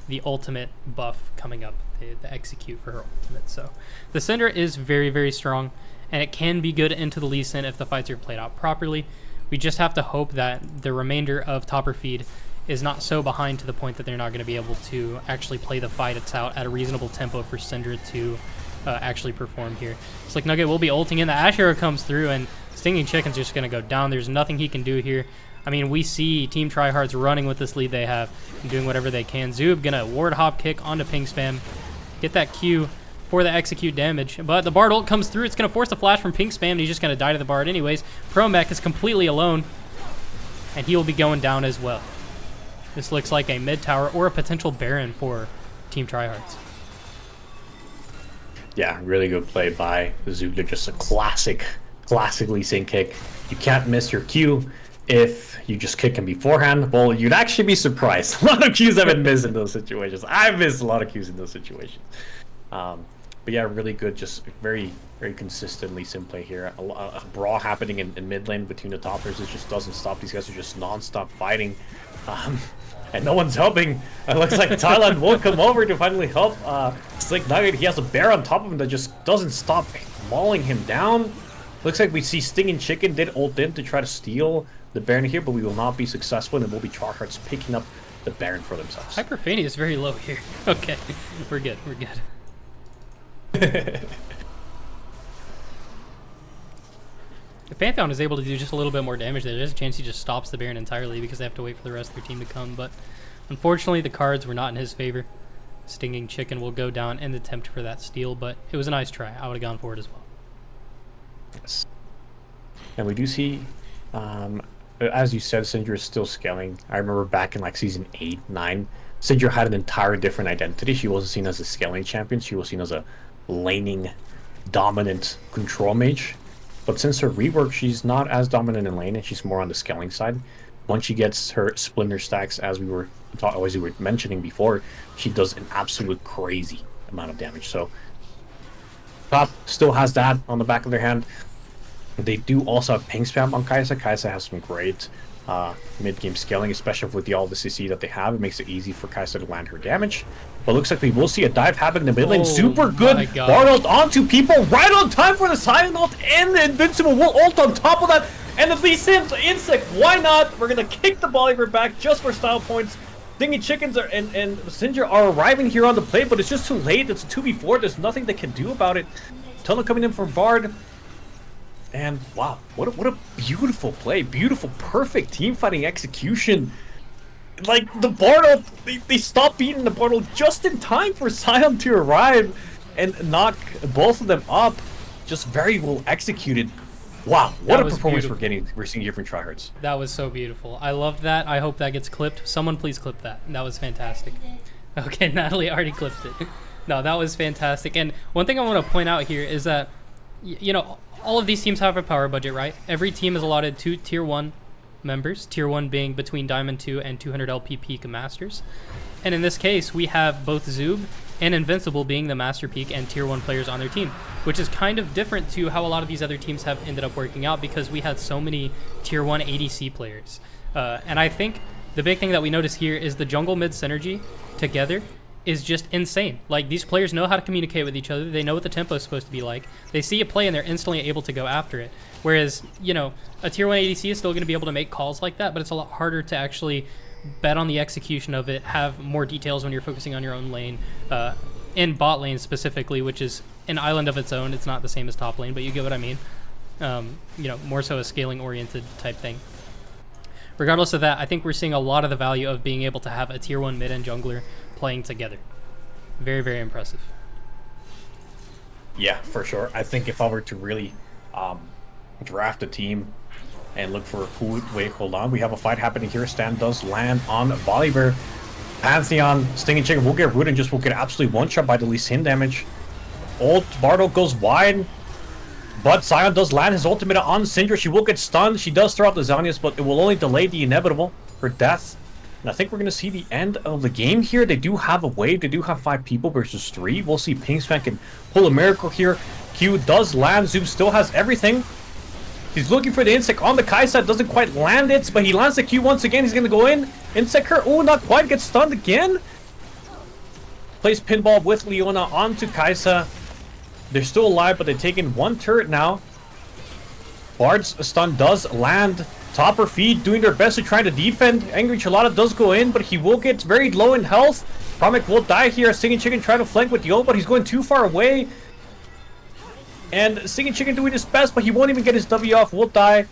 the ultimate buff coming up, the execute for her ultimate. So the Syndra is very strong, and it can be good into the Lee Sin if the fights are played out properly. We just have to hope that the remainder of Topper Feed is not so behind to the point that they're not going to be able to actually play the fight it's out at a reasonable tempo for Syndra to actually perform here. Slick Nugget will be ulting in. The Ashe arrow comes through, and Stinging Chicken's just going to go down. There's nothing he can do here. I mean, we see Team Tryhards running with this lead they have and doing whatever they can. Zoob gonna ward hop kick onto Ping Spam. Get that Q for the execute damage. But the Bard ult comes through. It's gonna force the flash from Ping Spam, and he's just gonna die to the Bard anyways. Promek is completely alone, and he will be going down as well. This looks like a mid tower or a potential Baron for Team Tryhards. Yeah, really good play by Zoob. Just a classic Lee Sin kick. You can't miss your Q. if you just kick him beforehand, well, you'd actually be surprised. A lot of Qs have been missed in those situations. I've missed a lot of Qs in those situations. But yeah, really good, just very, very consistently sim play here. A brawl happening in mid lane between the toppers. It just doesn't stop. These guys are just non-stop fighting. And no one's helping. It looks like Thailand will come over to finally help Slick Nugget. He has a bear on top of him that just doesn't stop mauling him down. Looks like we see Stinging Chicken did ult in to try to steal the Baron here, but we will not be successful, and it will be Tryhards picking up the Baron for themselves. Hyperfania is very low here. Okay, we're good. We're good. The Pantheon is able to do just a little bit more damage there. There's a chance he just stops the Baron entirely because they have to wait for the rest of their team to come, but unfortunately the cards were not in his favor. Stinging Chicken will go down in the attempt for that steal, but it was a nice try. I would have gone for it as well. Yes. And we do see, as you said, Syndra is still scaling. I remember back in like season 8, 9, Syndra had an entire different identity. She wasn't seen as a scaling champion. She was seen as a laning, dominant control mage. But since her rework, she's not as dominant in lane, and she's more on the scaling side. Once she gets her splinter stacks, as we were mentioning before, she does an absolute crazy amount of damage. So top still has that on the back of their hand. They do also have ping spam on Kai'Sa. Kai'Sa has some great mid-game scaling, especially with the all the CC that they have. It makes it easy for Kai'Sa to land her damage. But looks like we will see a dive happen in the mid lane. Super good. Bardold onto people right on time for the silent ult, and the Invincible will ult on top of that. And the Lee Sims insect, why not? We're gonna kick the Bolívar back just for style points. Stinging Chickens and Syndra are arriving here on the play, but it's just too late. It's a 2v4. There's nothing they can do about it. Tunnel coming in for Bard. And wow, what a beautiful play. Beautiful, perfect team fighting execution. Like the Bardold, they stopped beating the Bardold just in time for Sion to arrive and knock both of them up. Just very well executed. Wow, what a performance we're seeing here from Tryhards. That was so beautiful. I loved that. I hope that gets clipped. Someone please clip that. That was fantastic. Okay, Natalie already clipped it. No, that was fantastic. And one thing I want to point out here is that, you know, all of these teams have a power budget, right? Every team is allotted 2 tier 1 members, tier 1 being between Diamond 2 and 200 LP peak masters. And in this case, we have both Zoob and Invincible being the master peak and tier 1 players on their team, which is kind of different to how a lot of these other teams have ended up working out, because we had so many tier 1 ADC players. And I think the big thing that we notice here is the jungle mid synergy together is just insane. Like, these players know how to communicate with each other. They know what the tempo is supposed to be like. They see a play and they're instantly able to go after it. Whereas, you know, a tier 1 ADC is still going to be able to make calls like that, but it's a lot harder to actually bet on the execution of it, have more details when you're focusing on your own lane, in bot lane specifically, which is an island of its own. It's not the same as top lane, but you get what I mean. You know, more so a scaling oriented type thing. Regardless of that, I think we're seeing a lot of the value of being able to have a tier 1 mid and jungler playing together. Very, very impressive. Yeah, for sure. I think if I were to really draft a team and look for who... Wait, hold on. We have a fight happening here. Stan does land on Bolívar. Pantheon, Stinging Chicken will get rooted and just will get absolutely one-shot by the Lee Sin damage. Ult, Bardo goes wide. But Sion does land his ultimate on Syndra. She will get stunned. She does throw out the Zonius, but it will only delay the inevitable, her death. And I think we're going to see the end of the game here. They do have a wave. They do have 5 people versus 3. We'll see Pingspan can pull a miracle here. Q does land. Zoom still has everything. He's looking for the Insect on the Kai'Sa. Doesn't quite land it, but he lands the Q once again. He's going to go in. Insect her. Oh, not quite. Gets stunned again. Plays pinball with Leona onto Kai'Sa. They're still alive, but they've taken 1 turret now. Bard's stun does land. Topper feed doing their best to try to defend. Angry Chelada does go in, but he will get very low in health. Promic will die here. Stinging Chicken trying to flank with the ult, but he's going too far away. And Stinging Chicken doing his best, but he won't even get his W off. Will die.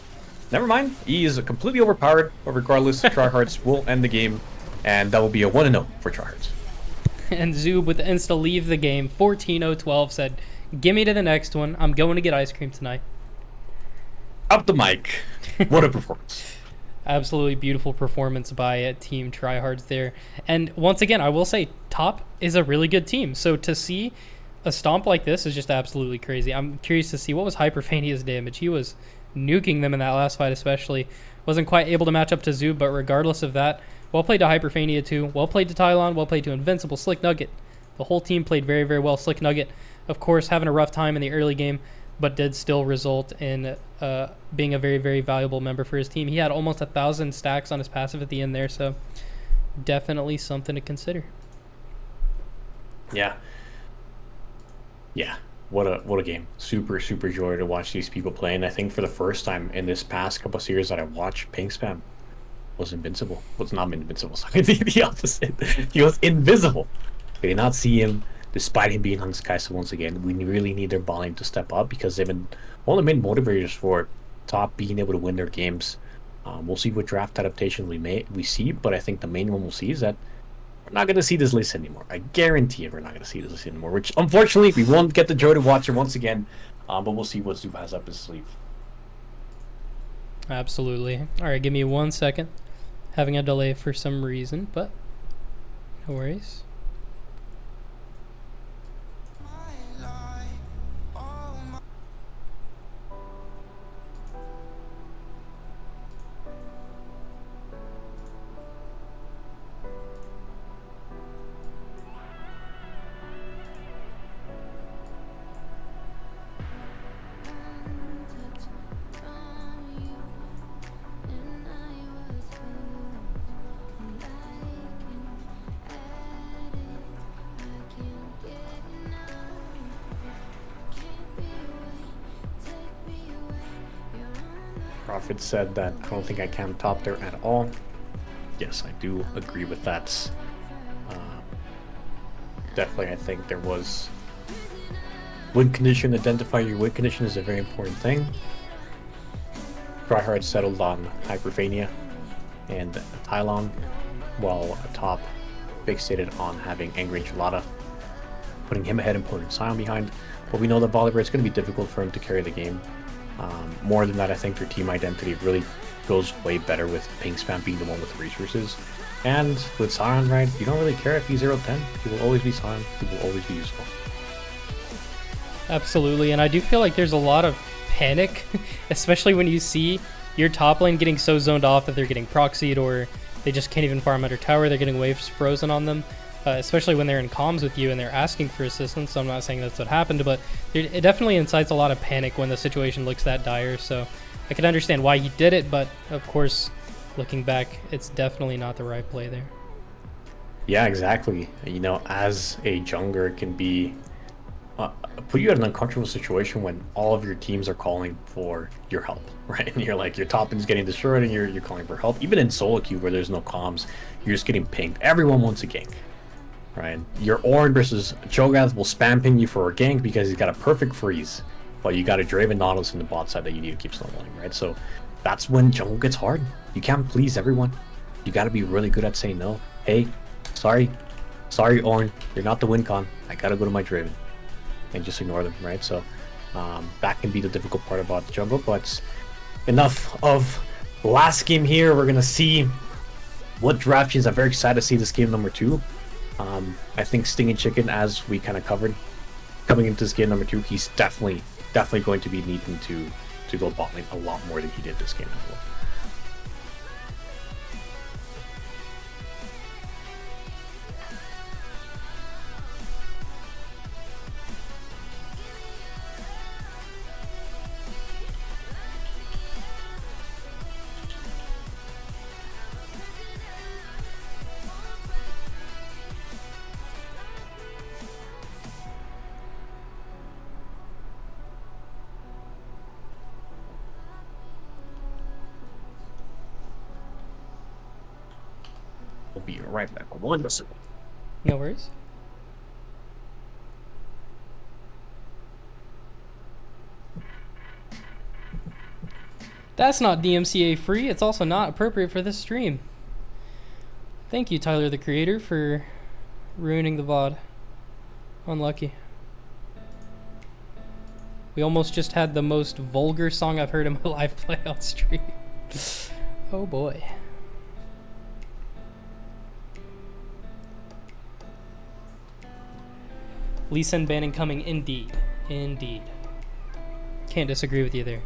Never mind. He is completely overpowered, but regardless, Tryhards will end the game, and that will be a 1-0 for Tryhards. And Zoob with the insta leave the game. 14-0-12 said, "Give me to the next one. I'm going to get ice cream tonight." Up the mic. What a performance. Absolutely beautiful performance by Team Tryhards there. And once again, I will say top is a really good team. So to see a stomp like this is just absolutely crazy. I'm curious to see what was Hyperfania's damage. He was nuking them in that last fight especially. Wasn't quite able to match up to Zoo, but regardless of that, well played to Hyperfania too. Well played to Tylon, well played to Invincible, Slick Nugget. The whole team played very, very well. Slick Nugget, of course, having a rough time in the early game, but did still result in being a very, very valuable member for his team. He had almost 1,000 stacks on his passive at the end there, so definitely something to consider. Yeah. Yeah. What a game. Super joy to watch these people play. And I think for the first time in this past couple of series that I watched, Pink Spam was invincible. Was not invincible. Sorry, the opposite. He was invisible. We did not see him, despite him being Hung Sky. So once again, we really need their balling to step up because they've been one of the main motivators for top being able to win their games. We'll see what draft adaptations we see, but I think the main one we'll see is that we're not going to see this list anymore. I guarantee it, we're not going to see this list anymore, which unfortunately we won't get the joy to watch it once again, but we'll see what Zoop has up his sleeve. Absolutely. All right, give me 1 second. Having a delay for some reason, but no worries. Prophet said that I don't think I can top there at all. Yes, I do agree with that. Definitely, I think there was win condition. Identify your win condition is a very important thing. Tryhard settled on Hyperfania and Tylon, while Top fixated on having Angry Enchilada, putting him ahead and putting Sion behind. But we know that Volibear, it's going to be difficult for him to carry the game. More than that, I think their team identity really goes way better with Pink Spam being the one with resources. And with Sion, right, you don't really care if he's 0-10. He will always be Sion. He will always be useful. Absolutely, and I do feel like there's a lot of panic, especially when you see your top lane getting so zoned off that they're getting proxied or they just can't even farm under tower. They're getting waves frozen on them. Especially when they're in comms with you and they're asking for assistance. So I'm not saying that's what happened, but it definitely incites a lot of panic when the situation looks that dire. So I can understand why he did it, but of course, looking back, it's definitely not the right play there. Yeah, exactly. You know, as a jungler, it can be put you in an uncomfortable situation when all of your teams are calling for your help, right? And you're like, your top is getting destroyed and you're calling for help. Even in solo queue where there's no comms, you're just getting pinged. Everyone wants a gank. Right, your Ornn versus Cho'Gath will spam ping you for a gank because he's got a perfect freeze, but you got a Draven Nautilus in the bot side that you need to keep snowballing, right? So that's when jungle gets hard. You can't please everyone. You got to be really good at saying no. Hey, sorry Ornn, you're not the win con. I gotta go to my Draven, and just ignore them, right? So that can be the difficult part about the jungle. But enough of last game here. We're gonna see what draft changes. I'm very excited to see this game number 2. I think Stinging Chicken, as we kind of covered, coming into this game number 2, he's definitely going to be needing to go bot lane a lot more than he did this game before. We'll be right back. 1 second. No worries. That's not DMCA free. It's also not appropriate for this stream. Thank you, Tyler the Creator, for ruining the VOD. Unlucky. We almost just had the most vulgar song I've heard in my life play on stream. Oh boy. Lee Sin banning coming, indeed. Indeed. Can't disagree with you there.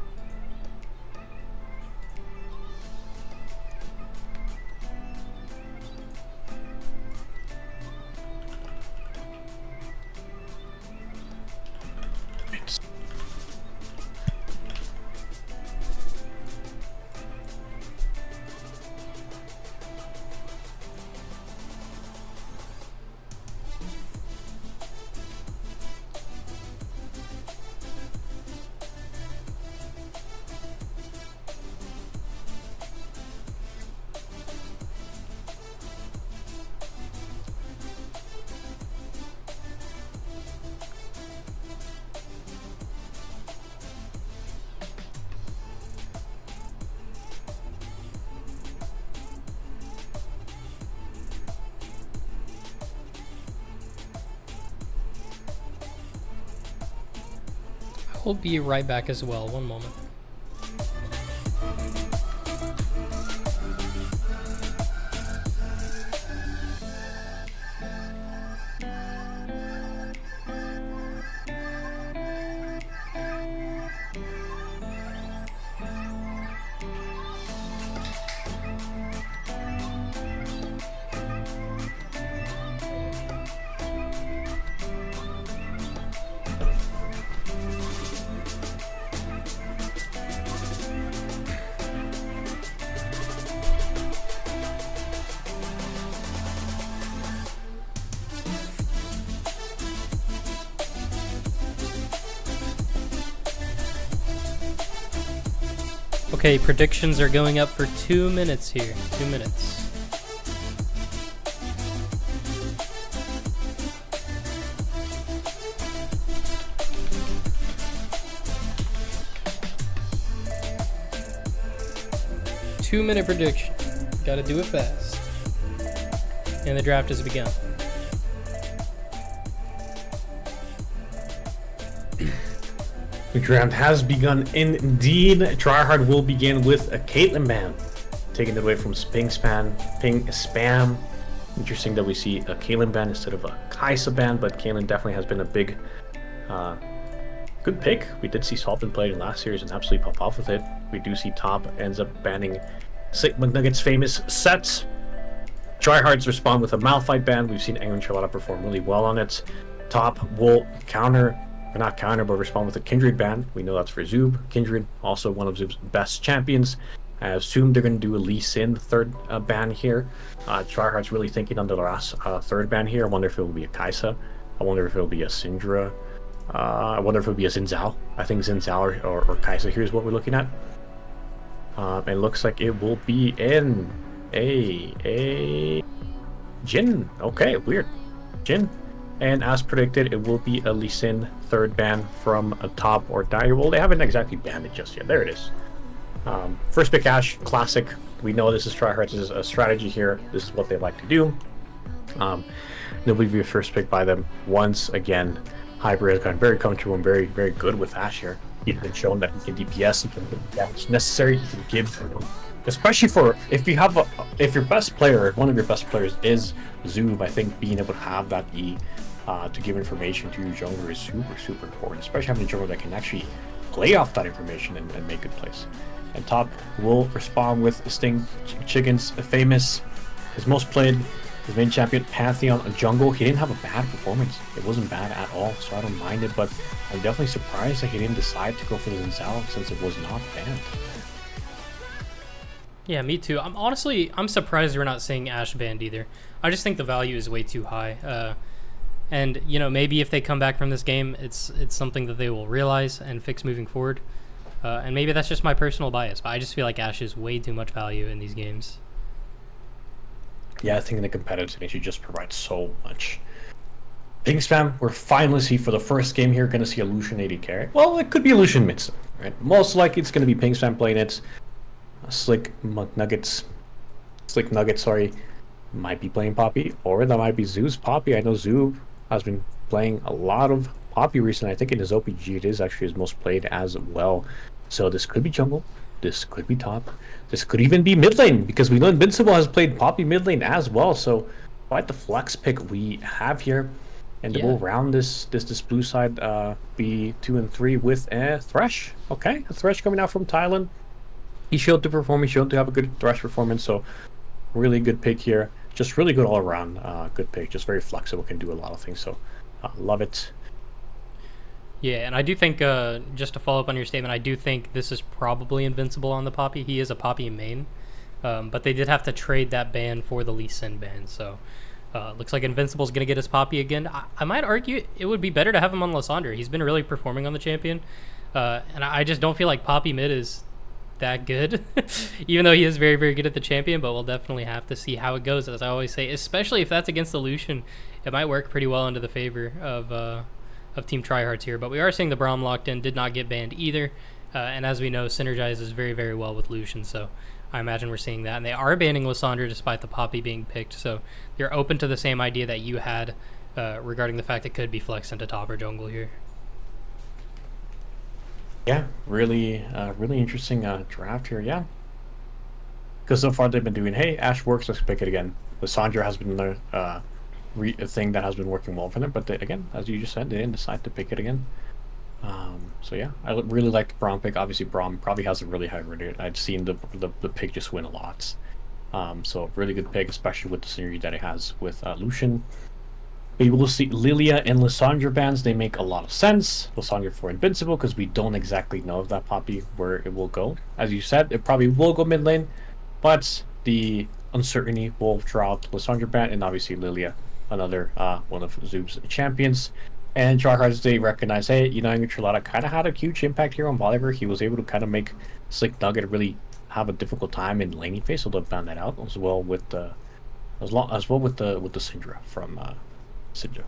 I'll be right back as well. One moment. Okay, predictions are going up for 2 minutes here. 2 minutes. Two-minute prediction. Gotta do it fast. And the draft has begun. The draft has begun indeed. Tryhard will begin with a Caitlyn ban, taking it away from Ping Spam. Interesting that we see a Caitlyn ban instead of a Kaisa ban, but Caitlyn definitely has been a big, good pick. We did see Salton play in last series and absolutely pop off with it. We do see Top ends up banning Slick McNugget's famous sets. Tryhards respond with a Malphite ban. We've seen Angry Charlotta perform really well on it. Top will counter. Or not counter, but respond with a Kindred ban. We know that's for Zoob. Kindred, also one of Zoob's best champions. I assume they're going to do a Lee Sin third ban here. Tryhard's really thinking on the last third ban here. I wonder if it will be a Kaisa. I wonder if it will be a Syndra. I wonder if it will be a Xin Zhao. I think Xin Zhao or Kaisa here is what we're looking at. And it looks like it will be in a Jin. Okay, weird. Jin. And as predicted, it will be a Lee Sin third ban from a Top or Dire. Well, they haven't exactly banned it just yet. There it is. First pick Ashe, classic. We know this is Tryhard's a strategy here. This is what they like to do. They'll be a first pick by them once again. Hyper has gotten very comfortable and very, very good with Ashe here. He's been shown that he can DPS, he can give the damage necessary, he can give, especially for if your best player, one of your best players is Zoob. I think being able to have that E to give information to your jungler is super, super important, especially having a jungler that can actually play off that information and make good plays. And Top will respond with Sting Chicken's famous, his most played, his main champion, Pantheon Jungle. He didn't have a bad performance. It wasn't bad at all, so I don't mind it, but I'm definitely surprised that he didn't decide to go for the Xin Zhao since it was not banned. Yeah, me too. I'm surprised we're not seeing Ashe banned either. I just think the value is way too high. And you know, maybe if they come back from this game, it's something that they will realize and fix moving forward. And maybe that's just my personal bias, but I just feel like Ashe is way too much value in these games. Yeah, I think in the competitive scene, she just provides so much. Ping Spam, we're finally see for the first game here, going to see a Lucian AD carry. Well, it could be a Lucian mid, right? Most likely it's going to be Ping Spam playing it. Slick Nugget, sorry, might be playing Poppy, or that might be Zoo's Poppy. I know Zoo has been playing a lot of Poppy recently. I think in his OPG it is actually his most played as well. So this could be jungle, this could be top, this could even be mid lane, because we know Invincible has played Poppy mid lane as well. So quite the flex pick we have here. And we'll round this blue side be 2 and 3 with a Thresh. Okay, a Thresh coming out from Thailand. He showed to perform, he showed to have a good Thresh performance, so really good pick here. Just really good all around, good pick. Just very flexible, can do a lot of things, so love it. Yeah, and I do think, just to follow up on your statement, I do think this is probably Invincible on the Poppy. He is a Poppy main, but they did have to trade that ban for the Lee Sin ban, so looks like Invincible's going to get his Poppy again. I might argue it would be better to have him on Lysandre. He's been really performing on the champion, and I just don't feel like Poppy mid is that good, even though he is very, very good at the champion, but we'll definitely have to see how it goes, as I always say, especially if that's against the Lucian. It might work pretty well into the favor of Team Tryhards here, but we are seeing the Braum locked in, did not get banned either, and as we know, synergizes very, very well with Lucian, so I imagine we're seeing that. And they are banning Lysandre despite the Poppy being picked, so you're open to the same idea that you had regarding the fact it could be flexed into top or jungle here. Yeah, really interesting draft here. Yeah, because so far they've been doing, hey, Ash works, let's pick it again. Lysandra has been a thing that has been working well for them, but again, as you just said, they didn't decide to pick it again. So yeah, I really like the Braum pick. Obviously, Braum probably has a really high rate. I've seen the pick just win a lot. So really good pick, especially with the synergy that it has with Lucian. We will see Lilia and Lysandra bans. They make a lot of sense. Lysandra for Invincible because we don't exactly know of that Poppy where it will go. As you said, it probably will go mid lane, but the uncertainty will drop Lysandra ban and obviously Lilia, another one of Zoob's champions. And tryhards, they recognize, hey, Entralata kind of had a huge impact here on Volibear. He was able to kind of make Slick Nugget really have a difficult time in laning phase, so they'll ban that out as well with the Syndra from Syndra.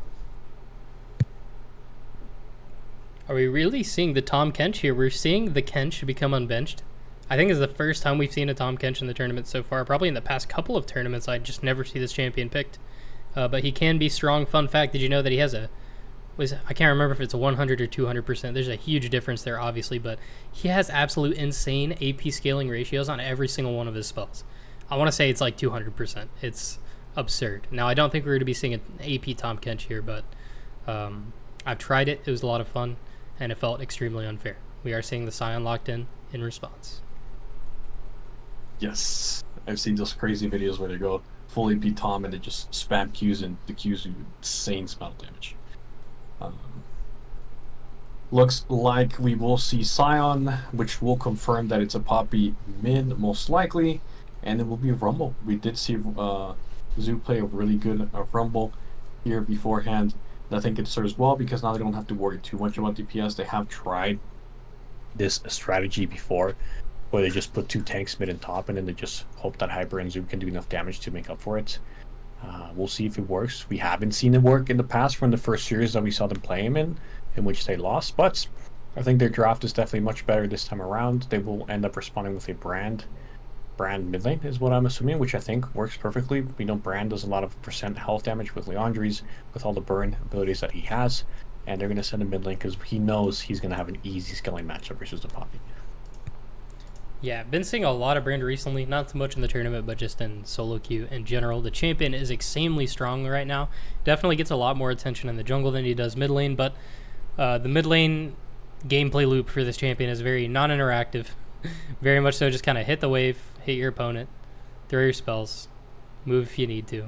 Are we really seeing the Tom Kench here? We're seeing the Kench become unbenched. I think it's the first time we've seen a Tom Kench in the tournament so far. Probably in the past couple of tournaments, I just never see this champion picked. But he can be strong. Fun fact, did you know that he has I can't remember if it's a 100 or 200%. There's a huge difference there, obviously, but he has absolute insane AP scaling ratios on every single one of his spells. I want to say it's like 200%. It's absurd. Now, I don't think we're going to be seeing an AP Tom Kench here, but I've tried it. It was a lot of fun, and it felt extremely unfair. We are seeing the Scion locked in response. Yes, I've seen those crazy videos where they go full AP Tom and they just spam Qs, and the Qs do insane spell damage. Looks like we will see Scion, which will confirm that it's a Poppy mid, most likely, and it will be a Rumble. We did see Zoo play a really good Rumble here beforehand. And I think it serves well because now they don't have to worry too much about DPS. They have tried this strategy before, where they just put 2 tanks mid and top, and then they just hope that Hyper and Zoo can do enough damage to make up for it. We'll see if it works. We haven't seen it work in the past from the first series that we saw them play him in which they lost, but I think their draft is definitely much better this time around. They will end up responding with a Brand mid lane is what I'm assuming, which I think works perfectly. We know Brand does a lot of percent health damage with Leandri's, with all the burn abilities that he has, and they're going to send him mid lane because he knows he's going to have an easy scaling matchup versus the Poppy. Yeah, been seeing a lot of Brand recently, not so much in the tournament, but just in solo queue in general. The champion is extremely strong right now. Definitely gets a lot more attention in the jungle than he does mid lane, but the mid lane gameplay loop for this champion is very non-interactive. Very much so just kind of hit the wave, hit your opponent, throw your spells, move if you need to.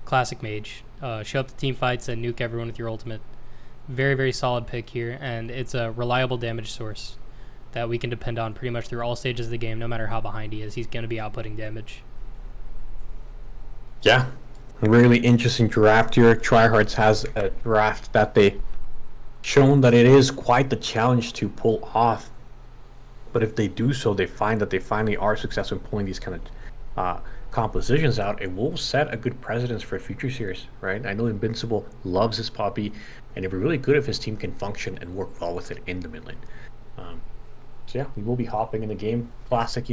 Classic mage. Show up to team fights and nuke everyone with your ultimate. Very, very solid pick here, and it's a reliable damage source that we can depend on pretty much through all stages of the game. No matter how behind he is, he's going to be outputting damage. Yeah, a really interesting draft here. Tryhards has a draft that they shown that it is quite the challenge to pull off, but if they do so, they find that they finally are successful in pulling these kind of compositions out. It will set a good precedence for a future series, right? I know Invincible loves his Poppy, and it'd be really good if his team can function and work well with it in the mid lane. So yeah, we will be hopping in the game. Classic,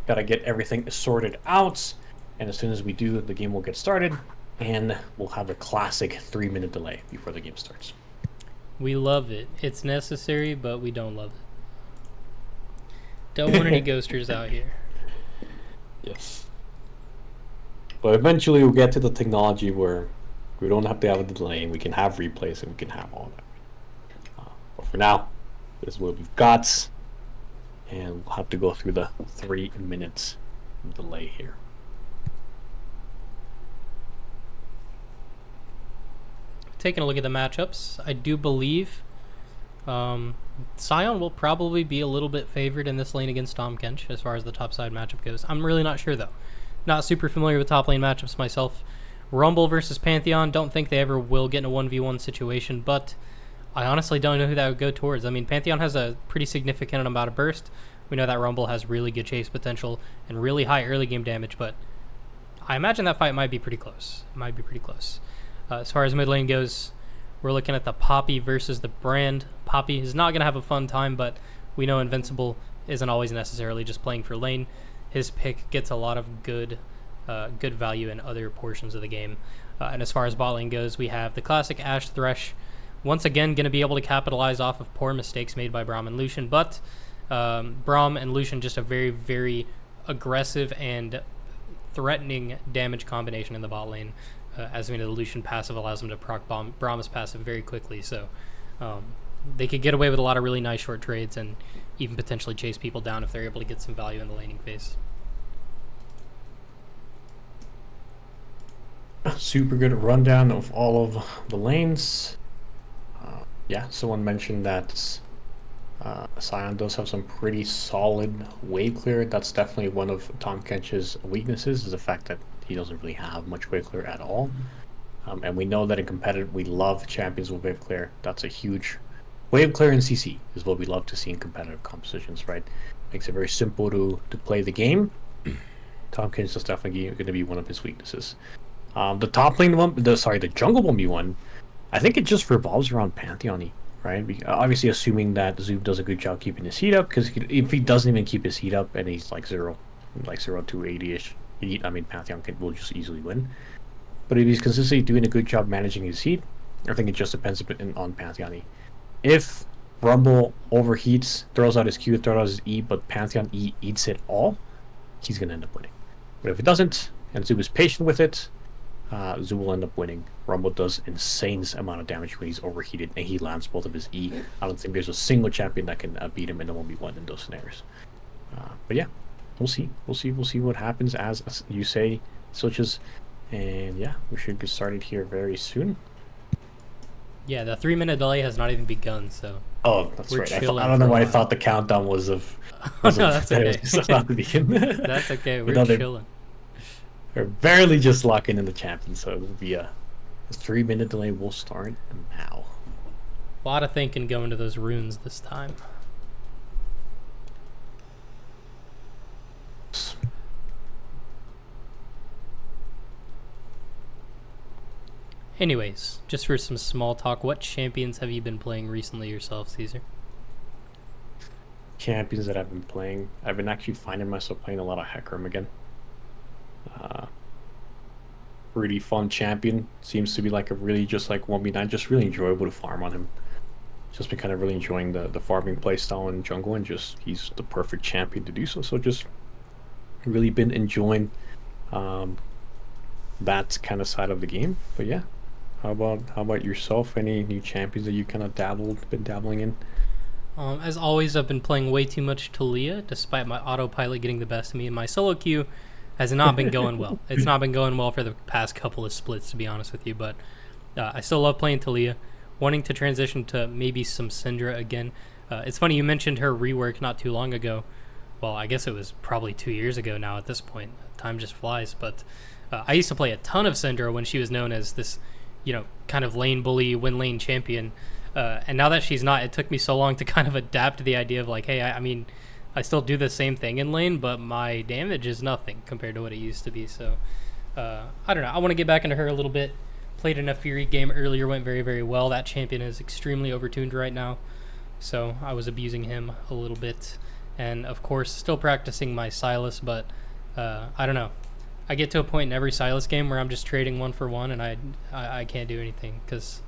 gotta get everything sorted out, and as soon as we do, the game will get started, and we'll have a classic 3-minute delay before the game starts. We love it. It's necessary, but we don't love it. Don't want any ghosters out here. Yes. But eventually we'll get to the technology where we don't have to have a delay, and we can have replays, and we can have all that. But for now, this is what we've got, and we'll have to go through the 3 minutes delay here. Taking a look at the matchups, I do believe Scion will probably be a little bit favored in this lane against Tom Kench as far as the top side matchup goes. I'm really not sure though. Not super familiar with top lane matchups myself. Rumble versus Pantheon, don't think they ever will get in a 1v1 situation, but I honestly don't know who that would go towards. I mean, Pantheon has a pretty significant amount of burst. We know that Rumble has really good chase potential and really high early game damage, but I imagine that fight might be pretty close. As far as mid lane goes, we're looking at the Poppy versus the Brand. Poppy is not going to have a fun time, but we know Invincible isn't always necessarily just playing for lane. His pick gets a lot of good value in other portions of the game. And as far as bot lane goes, we have the classic Ashe Thresh once again going to be able to capitalize off of poor mistakes made by Braum and Lucian, but Braum and Lucian just a very, very aggressive and threatening damage combination in the bot lane. As we know, the Lucian passive allows him to proc Braum's passive very quickly, so they could get away with a lot of really nice short trades and even potentially chase people down if they're able to get some value in the laning phase. Super good rundown of all of the lanes. Yeah, someone mentioned that Sion does have some pretty solid wave clear. That's definitely one of Tom Kench's weaknesses, is the fact that he doesn't really have much wave clear at all. And we know that in competitive, we love champions with wave clear. That's a huge wave clear in CC is what we love to see in competitive compositions, right? Makes it very simple to play the game. Tom Kench is definitely going to be one of his weaknesses. The top lane one, the jungle 1v1, I think it just revolves around Pantheon, right? Obviously, assuming that Zoop does a good job keeping his heat up, because if he doesn't even keep his heat up and he's like 0 to 80-ish, I mean, Pantheon will just easily win. But if he's consistently doing a good job managing his heat, I think it just depends a bit on Pantheon. If Rumble overheats, throws out his Q, throws out his E, but Pantheon E eats it all, he's going to end up winning. But if it doesn't, and Zoop is patient with it, Zoo will end up winning. Rumble does insane amount of damage when he's overheated and he lands both of his E. I don't think there's a single champion that can beat him in a 1v1 in those scenarios. But yeah, we'll see. We'll see what happens as you say, switches. And yeah, we should get started here very soon. Yeah, the 3-minute delay has not even begun, so. Oh, that's right. I don't know why I thought the countdown was of. No, that's okay. It was about to begin. That's okay. We're chilling. We're barely just locking in the champion, so it'll be a 3-minute delay. Will start now. A lot of thinking going to those runes this time. Anyways, just for some small talk, what champions have you been playing recently yourself, Caesar? Champions that I've been playing. I've been actually finding myself playing a lot of Hecarim again. Pretty fun champion. Seems to be like a really just like 1v9, just really enjoyable to farm on him. Just been kind of really enjoying the farming playstyle in jungle, and just he's the perfect champion to do so. So just really been enjoying that kind of side of the game. But yeah, how about yourself? Any new champions that you kind of been dabbling in? As always, I've been playing way too much Talia, despite my autopilot getting the best of me, and my solo queue has not been going well. It's not been going well for the past couple of splits, to be honest with you, but I still love playing Talia. Wanting to transition to maybe some Syndra again. It's funny, you mentioned her rework not too long ago. Well, I guess it was probably 2 years ago now at this point. Time just flies, but I used to play a ton of Syndra when she was known as this, kind of lane bully, win lane champion. And now that she's not, it took me so long to kind of adapt to the idea of like, hey, I mean, I still do the same thing in lane, but my damage is nothing compared to what it used to be. So, I don't know. I want to get back into her a little bit. Played in a Fury game earlier, went very, very well. That champion is extremely overtuned right now. So I was abusing him a little bit. And, of course, still practicing my Sylas, but I don't know. I get to a point in every Sylas game where I'm just trading 1-for-1, and I can't do anything because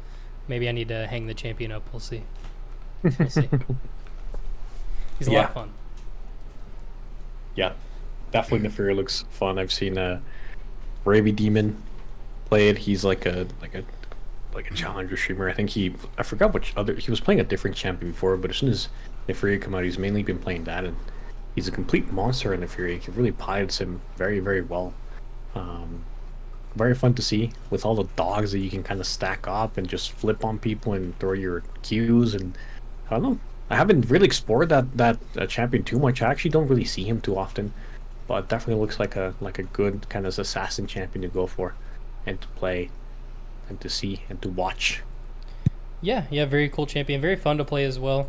maybe I need to hang the champion up. We'll see. We'll see. He's a lot of fun. Yeah, definitely Neferi looks fun. I've seen Raby Demon play it. He's like a challenger streamer. I think I forgot he was playing a different champion before, but as soon as Neferi came out, he's mainly been playing that, and he's a complete monster in Neferi. He really pilots him very, very well. Very fun to see with all the dogs that you can kind of stack up and just flip on people and throw your Qs, and I don't know. I haven't really explored that champion too much. I actually don't really see him too often, but definitely looks like a good kind of assassin champion to go for, and to play, and to see and to watch. Yeah, very cool champion. Very fun to play as well.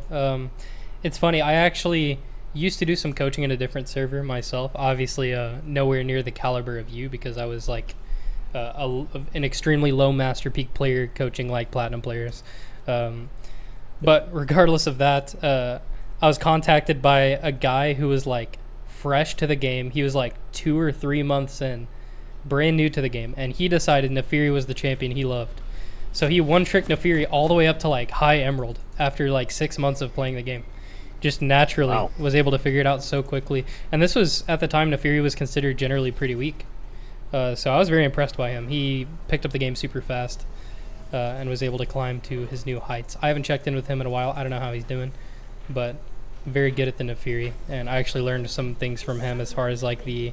It's funny. I actually used to do some coaching in a different server myself. Obviously, nowhere near the caliber of you because I was like an extremely low master peak player coaching like platinum players. But regardless of that, I was contacted by a guy who was like fresh to the game. He was like 2 or 3 months in, brand new to the game, and he decided Neferi was the champion he loved. So he one-tricked Nefiri all the way up to like high Emerald after like 6 months of playing the game. Just naturally was able to figure it out so quickly. And this was at the time Nefiri was considered generally pretty weak. So I was very impressed by him. He picked up the game super fast and was able to climb to his new heights. I haven't checked in with him in a while. I don't know how he's doing, but very good at the Nefiri. And I actually learned some things from him as far as like the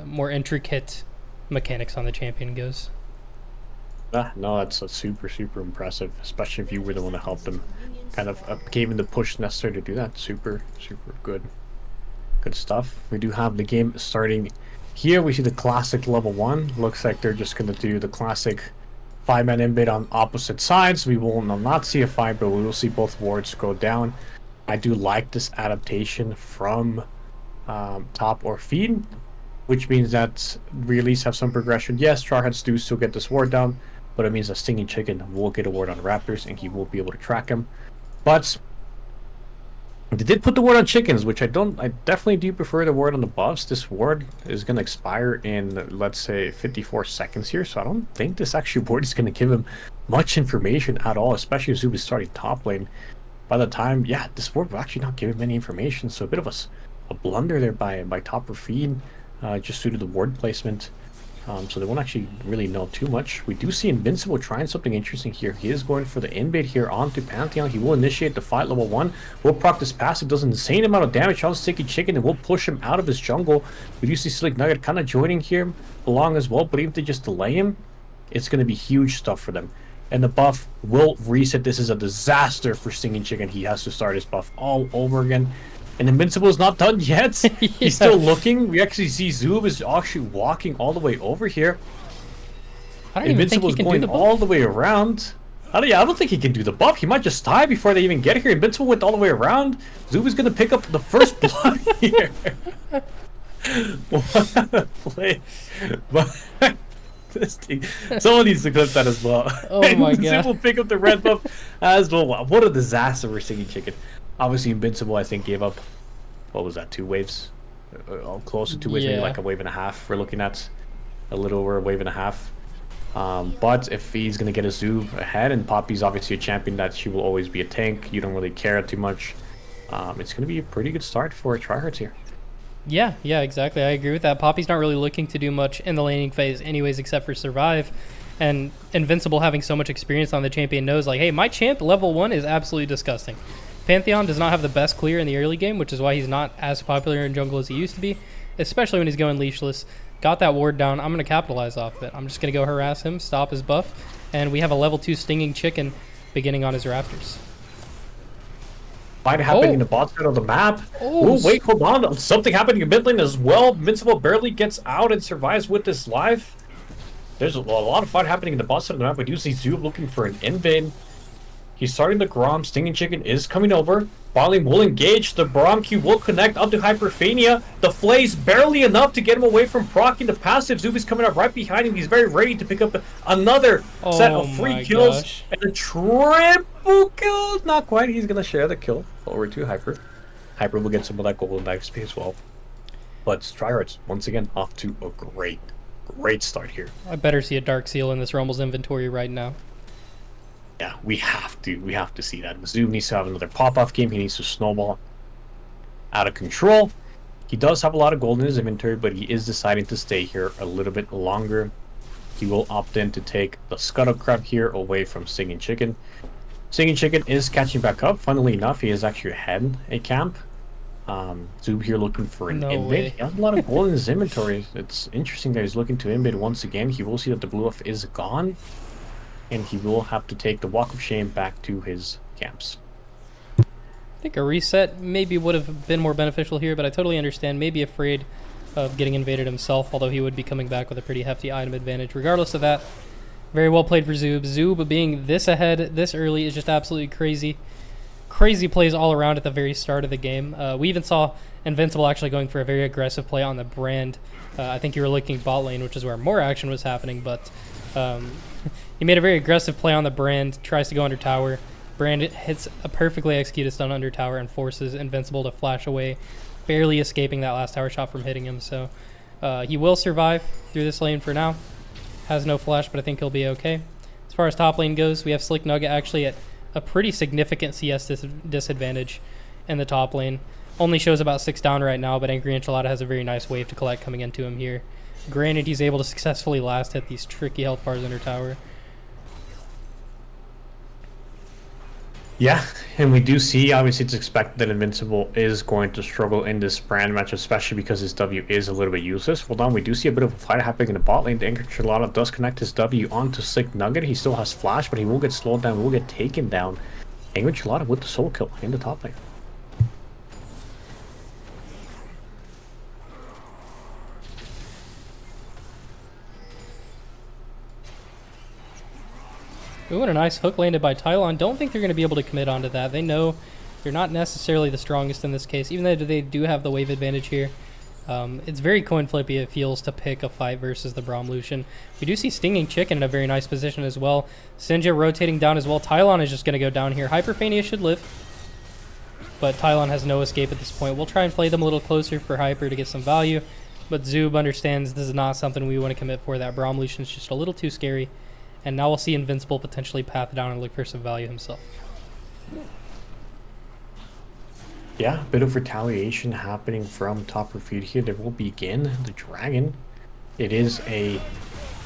more intricate mechanics on the champion goes. No, that's super impressive, especially if you were the one to help them, kind of gave him the push necessary to do that. Super good stuff. We do have the game starting here. We see the classic level 1. Looks like they're just going to do the classic 5-man invade on opposite sides. We will not see a fight, but we will see both wards go down. I do like this adaptation from top or feed, which means that we at least have some progression. Yes, Tryhards do still get this ward down, but it means that Stinging Chicken will get a ward on Raptors and he will be able to track him. But they did put the ward on chickens, which I definitely do prefer the ward on the buffs. This ward is going to expire in, let's say, 54 seconds here, so I don't think this actual ward is going to give him much information at all, especially if Zub is starting top lane. By the time, this ward will actually not give him any information, so a bit of a blunder there by top or feed, just due to the ward placement. So they won't actually really know too much. We do see Invincible trying something interesting here. He is going for the invade here onto Pantheon. He will initiate the fight level 1. Will proc this passive, does an insane amount of damage on Sticky Chicken, and will push him out of his jungle. We do see Slick Nugget kind of joining here along as well, but even if they just delay him, it's going to be huge stuff for them. And the buff will reset. This is a disaster for Stinging Chicken. He has to start his buff all over again. And Invincible is not done yet. He's still looking. We actually see Zub is actually walking all the way over here. Invincible is going all the way around. I don't think he can do the buff. He might just die before they even get here. Invincible went all the way around. Zub is going to pick up the first blood here. What a play. But someone needs to clip that as well. Oh my god. Invincible pick up the red buff as well. Wow, what a disaster for Stinging Chicken. Obviously, Invincible, I think, gave up, what was that, 2 waves? Close to 2 waves, maybe like a wave and a half. We're looking at a little over a wave and a half. But if he's going to get a Zub ahead, and Poppy's obviously a champion that she will always be a tank, you don't really care too much. It's going to be a pretty good start for Tryhards here. Yeah, exactly. I agree with that. Poppy's not really looking to do much in the laning phase anyways, except for survive. And Invincible, having so much experience on the champion, knows, like, hey, my champ level 1 is absolutely disgusting. Pantheon does not have the best clear in the early game, which is why he's not as popular in jungle as he used to be, especially when he's going leashless. Got that ward down. I'm going to capitalize off of it. I'm just going to go harass him, stop his buff, and we have a level 2 Stinging Chicken beginning on his Raptors. Fight happening in the bot side of the map. Oh, wait, hold on. Something happening in mid lane as well. Invincible barely gets out and survives with this life. There's a lot of fight happening in the bot side of the map. We do see Zub looking for an invade. He's starting the Grom. Stinging Chicken is coming over. Barley will engage. The Braum Q will connect up to Hyperphania. The Flay's barely enough to get him away from proccing the passive. Zubi's coming up right behind him. He's very ready to pick up another set of free kills. And a triple kill. Not quite. He's going to share the kill over to Hyper. Hyper will get some of that golden XP as well. But Tryhards, once again, off to a great start here. I better see a Dark Seal in this Rumble's inventory right now. Yeah, we have to see that. Zub needs to have another pop-off game. He needs to snowball out of control. He does have a lot of gold in his inventory, but he is deciding to stay here a little bit longer. He will opt in to take the Scuttle Crab here away from Stinging Chicken. Stinging Chicken is catching back up. Funnily enough, he is actually ahead a camp. Zub here looking for an invade. He has a lot of gold in his inventory. It's interesting that he's looking to invade once again. He will see that the blue buff is gone. And he will have to take the Walk of Shame back to his camps. I think a reset maybe would have been more beneficial here, but I totally understand. Maybe afraid of getting invaded himself, although he would be coming back with a pretty hefty item advantage. Regardless of that, very well played for Zub. Zub being this ahead this early is just absolutely crazy. Crazy plays all around at the very start of the game. We even saw Invincible actually going for a very aggressive play on the Brand. I think you were looking bot lane, which is where more action was happening, but he made a very aggressive play on the Brand, tries to go under tower. Brand hits a perfectly executed stun under tower and forces Invincible to flash away, barely escaping that last tower shot from hitting him. So he will survive through this lane for now. Has no flash, but I think he'll be okay. As far as top lane goes, we have Slick Nugget actually at a pretty significant CS disadvantage in the top lane. Only shows about 6 down right now, but Angry Enchilada has a very nice wave to collect coming into him here. Granted, he's able to successfully last hit these tricky health bars under tower. Yeah, and we do see, obviously it's expected that Invincible is going to struggle in this brand match, especially because his W is a little bit useless. Hold on, we do see a bit of a fight happening in the bot lane. The Angry Enchilada does connect his W onto Slick Nugget. He still has flash, but he will get slowed down, will get taken down. Angry Enchilada with the solo kill in the top lane. Ooh, and a nice hook landed by Tylon. Don't think they're going to be able to commit onto that. They know they're not necessarily the strongest in this case, even though they do have the wave advantage here. It's very coin flippy, it feels, to pick a fight versus the Braum Lucian. We do see Stinging Chicken in a very nice position as well. Sinja rotating down as well. Tylon is just going to go down here. Hyperphania should live, but Tylon has no escape at this point. We'll try and play them a little closer for Hyper to get some value, but Zoob understands this is not something we want to commit for. That Braum Lucian's just a little too scary. And now we'll see Invincible potentially path down and look for some value himself. Yeah, a bit of retaliation happening from top of feed here. There will begin the dragon. It is a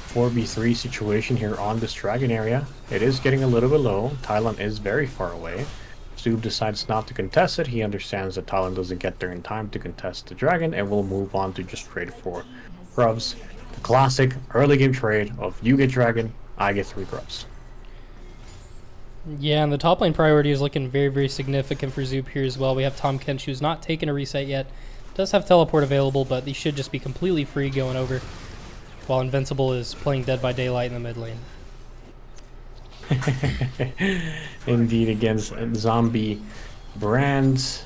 4v3 situation here on this dragon area. It is getting a little bit low. Tylon is very far away. Zoob decides not to contest it. He understands that Tylon doesn't get there in time to contest the dragon and will move on to just trade for grubs. The classic early game trade of you get dragon, I get 3 grubs. Yeah, and the top lane priority is looking very, very significant for Zoop here as well. We have Tom Kench, who's not taken a reset yet. Does have teleport available, but he should just be completely free going over, while Invincible is playing Dead by Daylight in the mid lane. Indeed, against zombie brands.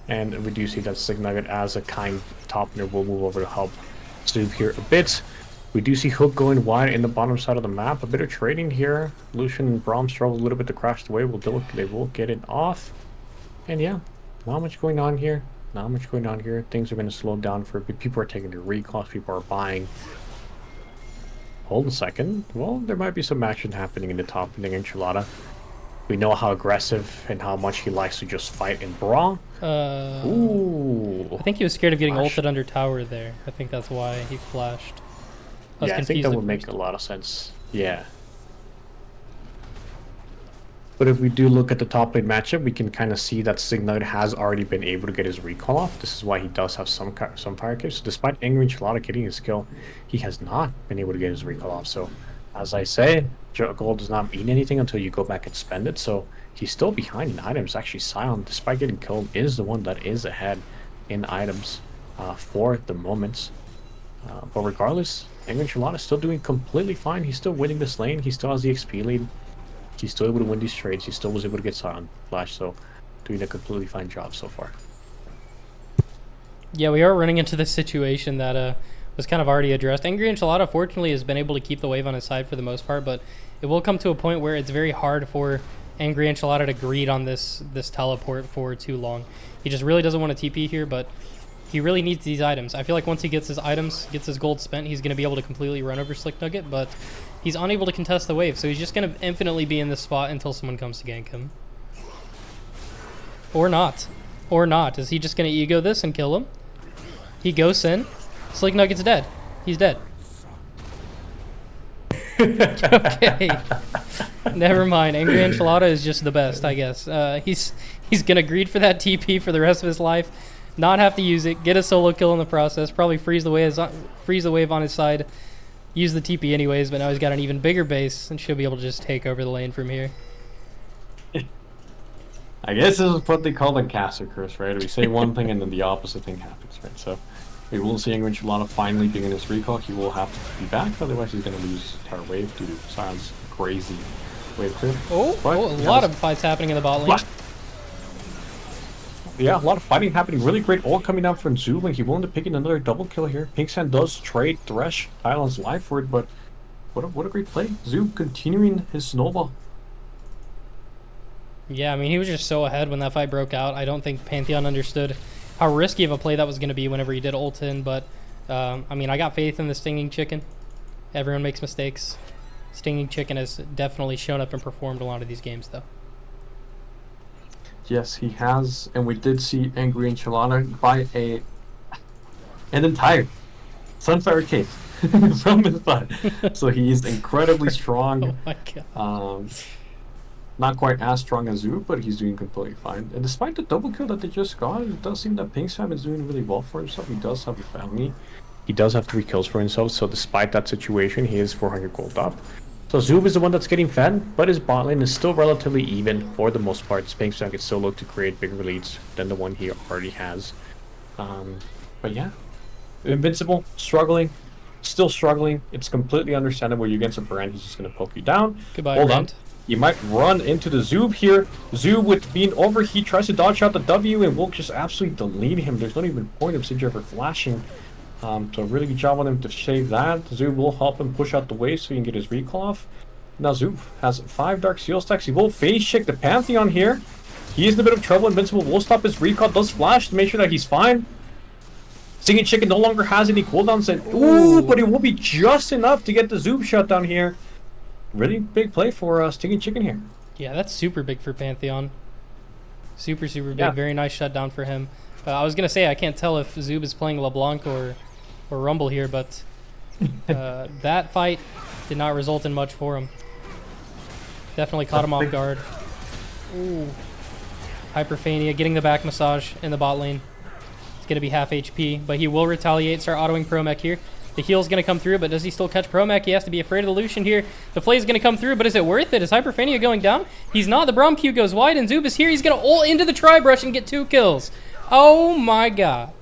And we do see that Sig Nugget as a kind top laner will move over to help Zoop here a bit. We do see Hook going wide in the bottom side of the map. A bit of trading here. Lucian and Braum struggle a little bit to crash the wave. They will get it off. And yeah, not much going on here. Not much going on here. Things are going to slow down for a bit. People are taking their recalls. People are buying. Hold a second. Well, there might be some action happening in the top lane. Enchilada. We know how aggressive and how much he likes to just fight in Brawl. Ooh. I think he was scared of getting ulted under tower there. I think that's why he flashed. Yeah, I think that would make a lot of sense. Yeah. But if we do look at the top lane matchup, we can kind of see that Signal has already been able to get his recall off. This is why he does have some fire caves. So despite Angry Enchilada getting his kill, he has not been able to get his recall off. So, as I say, gold does not mean anything until you go back and spend it. So he's still behind in items. Actually, Sion, despite getting killed, is the one that is ahead in items for the moment. But regardless, Angry Enchilada is still doing completely fine. He's still winning this lane. He still has the XP lead. He's still able to win these trades. He still was able to get Sion Flash, so doing a completely fine job so far. Yeah, we are running into this situation that was kind of already addressed. Angry Enchilada, fortunately, has been able to keep the wave on his side for the most part, but it will come to a point where it's very hard for Angry Enchilada to greed on this teleport for too long. He just really doesn't want to TP here, but he really needs these items. I feel like once he gets his items, gets his gold spent, he's going to be able to completely run over Slick Nugget, but he's unable to contest the wave, so he's just going to infinitely be in this spot until someone comes to gank him. Or not. Or not. Is he just going to ego this and kill him? He goes in. Slick Nugget's dead. He's dead. Okay. Never mind. Angry Enchilada is just the best, I guess. He's going to greed for that TP for the rest of his life. Not have to use it, get a solo kill in the process, probably freeze the wave on his side, use the TP anyways, but now he's got an even bigger base and should be able to just take over the lane from here. I guess this is what they call the Castle Curse, right? We say one thing and then the opposite thing happens, right? So we will see Angry Enchilada finally being in his recall. He will have to be back, otherwise he's going to lose entire wave due to Sion's crazy wave clear. A lot of fights happening in the bot lane. What? Yeah, a lot of fighting happening. Really great ult coming out from Zoob, and he willing to pick in another double kill here. Pinksand does trade Thresh Island's life for it, but what a great play. Zoob continuing his snowball. Yeah, I mean, he was just so ahead when that fight broke out. I don't think Pantheon understood how risky of a play that was going to be whenever he did ult in, but I mean, I got faith in the Stinging Chicken. Everyone makes mistakes. Stinging Chicken has definitely shown up and performed a lot of these games, though. Yes, he has, and we did see Angry Enchilada buy an entire Sunfire case from his butt. So he is incredibly strong. Oh my god. Not quite as strong as Zoo, but he's doing completely fine. And despite the double kill that they just got, it does seem that Pinksham is doing really well for himself. He does have a family. He does have 3 kills for himself, so despite that situation, he is 400 gold up. So Zoob is the one that's getting fed, but his bot lane is still relatively even for the most part. Pinksham can still look to create bigger leads than the one he already has. But yeah, Invincible, struggling, still struggling. It's completely understandable. You're against a brand, he's just going to poke you down. Goodbye, Hold Rand. on. You might run into the Zoob here. Zoob with being over, he tries to dodge out the W and will just absolutely delete him. There's not even point of Sindri ever flashing. So really good job on him to save that. Zoob will help him push out the way so he can get his recall off. Now Zoob has 5 Dark Seal stacks. He will phase check the Pantheon here. He is in a bit of trouble. Invincible will stop his recall. Does flash to make sure that he's fine. Singing Chicken no longer has any cooldowns. And ooh, but it will be just enough to get the Zoob shut down here. Really big play for Stinging Chicken here. Yeah, that's super big for Pantheon. Super big. Yeah. Very nice shutdown for him. I was going to say, I can't tell if Zoob is playing LeBlanc or Rumble here, but that fight did not result in much for him. Definitely caught him off guard. Ooh. Hyperphania getting the back massage in the bot lane. It's going to be half HP, but he will retaliate, start autoing Promech here. The heal's going to come through, but does he still catch Promech? He has to be afraid of the Lucian here. The Flay is going to come through, but is it worth it? Is Hyperphania going down? He's not. The Braum Q goes wide, and Zoob is here. He's going to ult into the Tri-Brush and get 2 kills. Oh my god.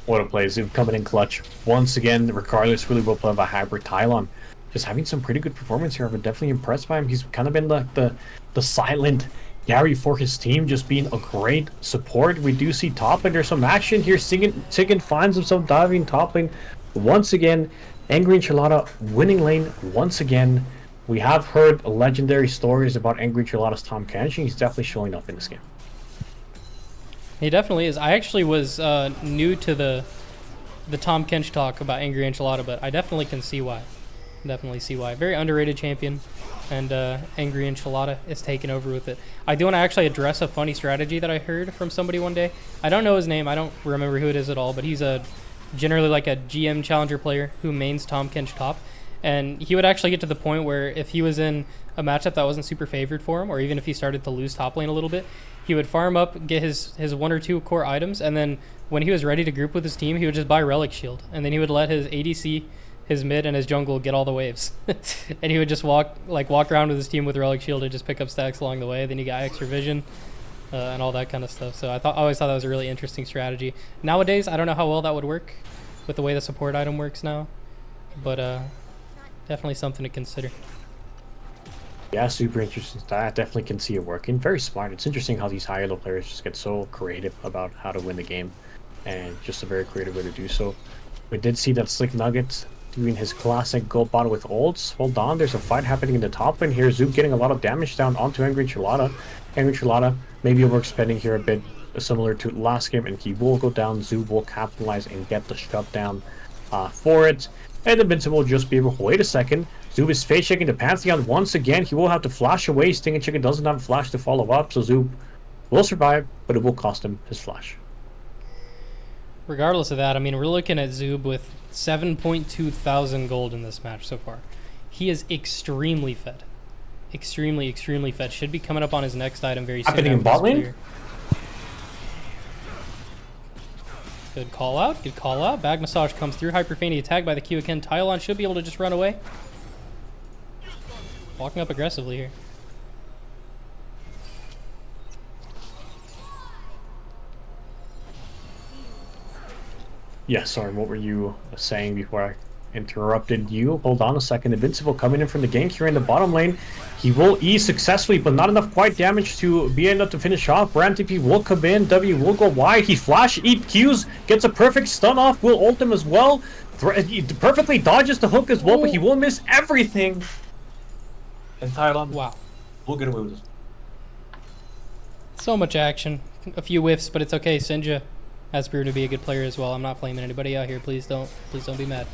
What a play. Zoob coming in clutch. Once again, regardless, really well played by Hybrid Tylon. Just having some pretty good performance here. I've been definitely impressed by him. He's kind of been like the silent Gary for his team, just being a great support. We do see top lane. There's some action here. Chicken finds himself diving top lane. Once again, Angry Enchilada winning lane once again. We have heard legendary stories about Angry Enchilada's Tom Kench. He's definitely showing up in this game. He definitely is. I actually was new to the Tom Kench talk about Angry Enchilada, but I definitely can see why. Definitely see why. Very underrated champion, and Angry Enchilada is taking over with it. I do want to actually address a funny strategy that I heard from somebody one day. I don't know his name. I don't remember who it is at all, but he's generally like a GM challenger player who mains Tom Kench top. And he would actually get to the point where if he was in a matchup that wasn't super favored for him, or even if he started to lose top lane a little bit, he would farm up, get his 1 or 2 core items, and then when he was ready to group with his team, he would just buy Relic Shield. And then he would let his ADC, his mid, and his jungle get all the waves. And he would just walk around with his team with Relic Shield and just pick up stacks along the way. Then he got extra vision and all that kind of stuff. So I always thought that was a really interesting strategy. Nowadays, I don't know how well that would work with the way the support item works now. But definitely something to consider. Yeah, super interesting. I definitely can see it working. Very smart. It's interesting how these high elo players just get so creative about how to win the game, and just a very creative way to do so. We did see that Slick Nugget doing his classic gold bottle with ults. Hold on, there's a fight happening in the top lane here. Zoop getting a lot of damage down onto Angry Enchilada. Angry Enchilada maybe overexpending here a bit, similar to last game, and he will go down. Zoop will capitalize and get the shutdown for it. And Invincible will just be able to wait a second. Zoob is face checking the Pantheon once again. He will have to flash away. Stinging Chicken doesn't have a flash to follow up, so Zoob will survive, but it will cost him his flash. Regardless of that, I mean, we're looking at Zoob with 7.2 thousand gold in this match so far. He is extremely fed. Extremely fed. Should be coming up on his next item very soon. Happening in bot lane? Good call out. Good call out. Bag Massage comes through. Hyperphania tagged by the Q again. Tylon should be able to just run away. Walking up aggressively here. Yeah, sorry, what were you saying before I interrupted you? Hold on a second. Invincible coming in from the gank here in the bottom lane. He will E successfully, but not enough quite damage to be enough to finish off. Brand TP will come in. W will go wide. He flash, eat Qs, gets a perfect stun off, will ult him as well. He perfectly dodges the hook as well, but he will miss everything. And Tylon, wow, we'll get away with this. So much action. A few whiffs, but it's okay. Sinja has proven to be a good player as well. I'm not flaming anybody out here. Please don't be mad.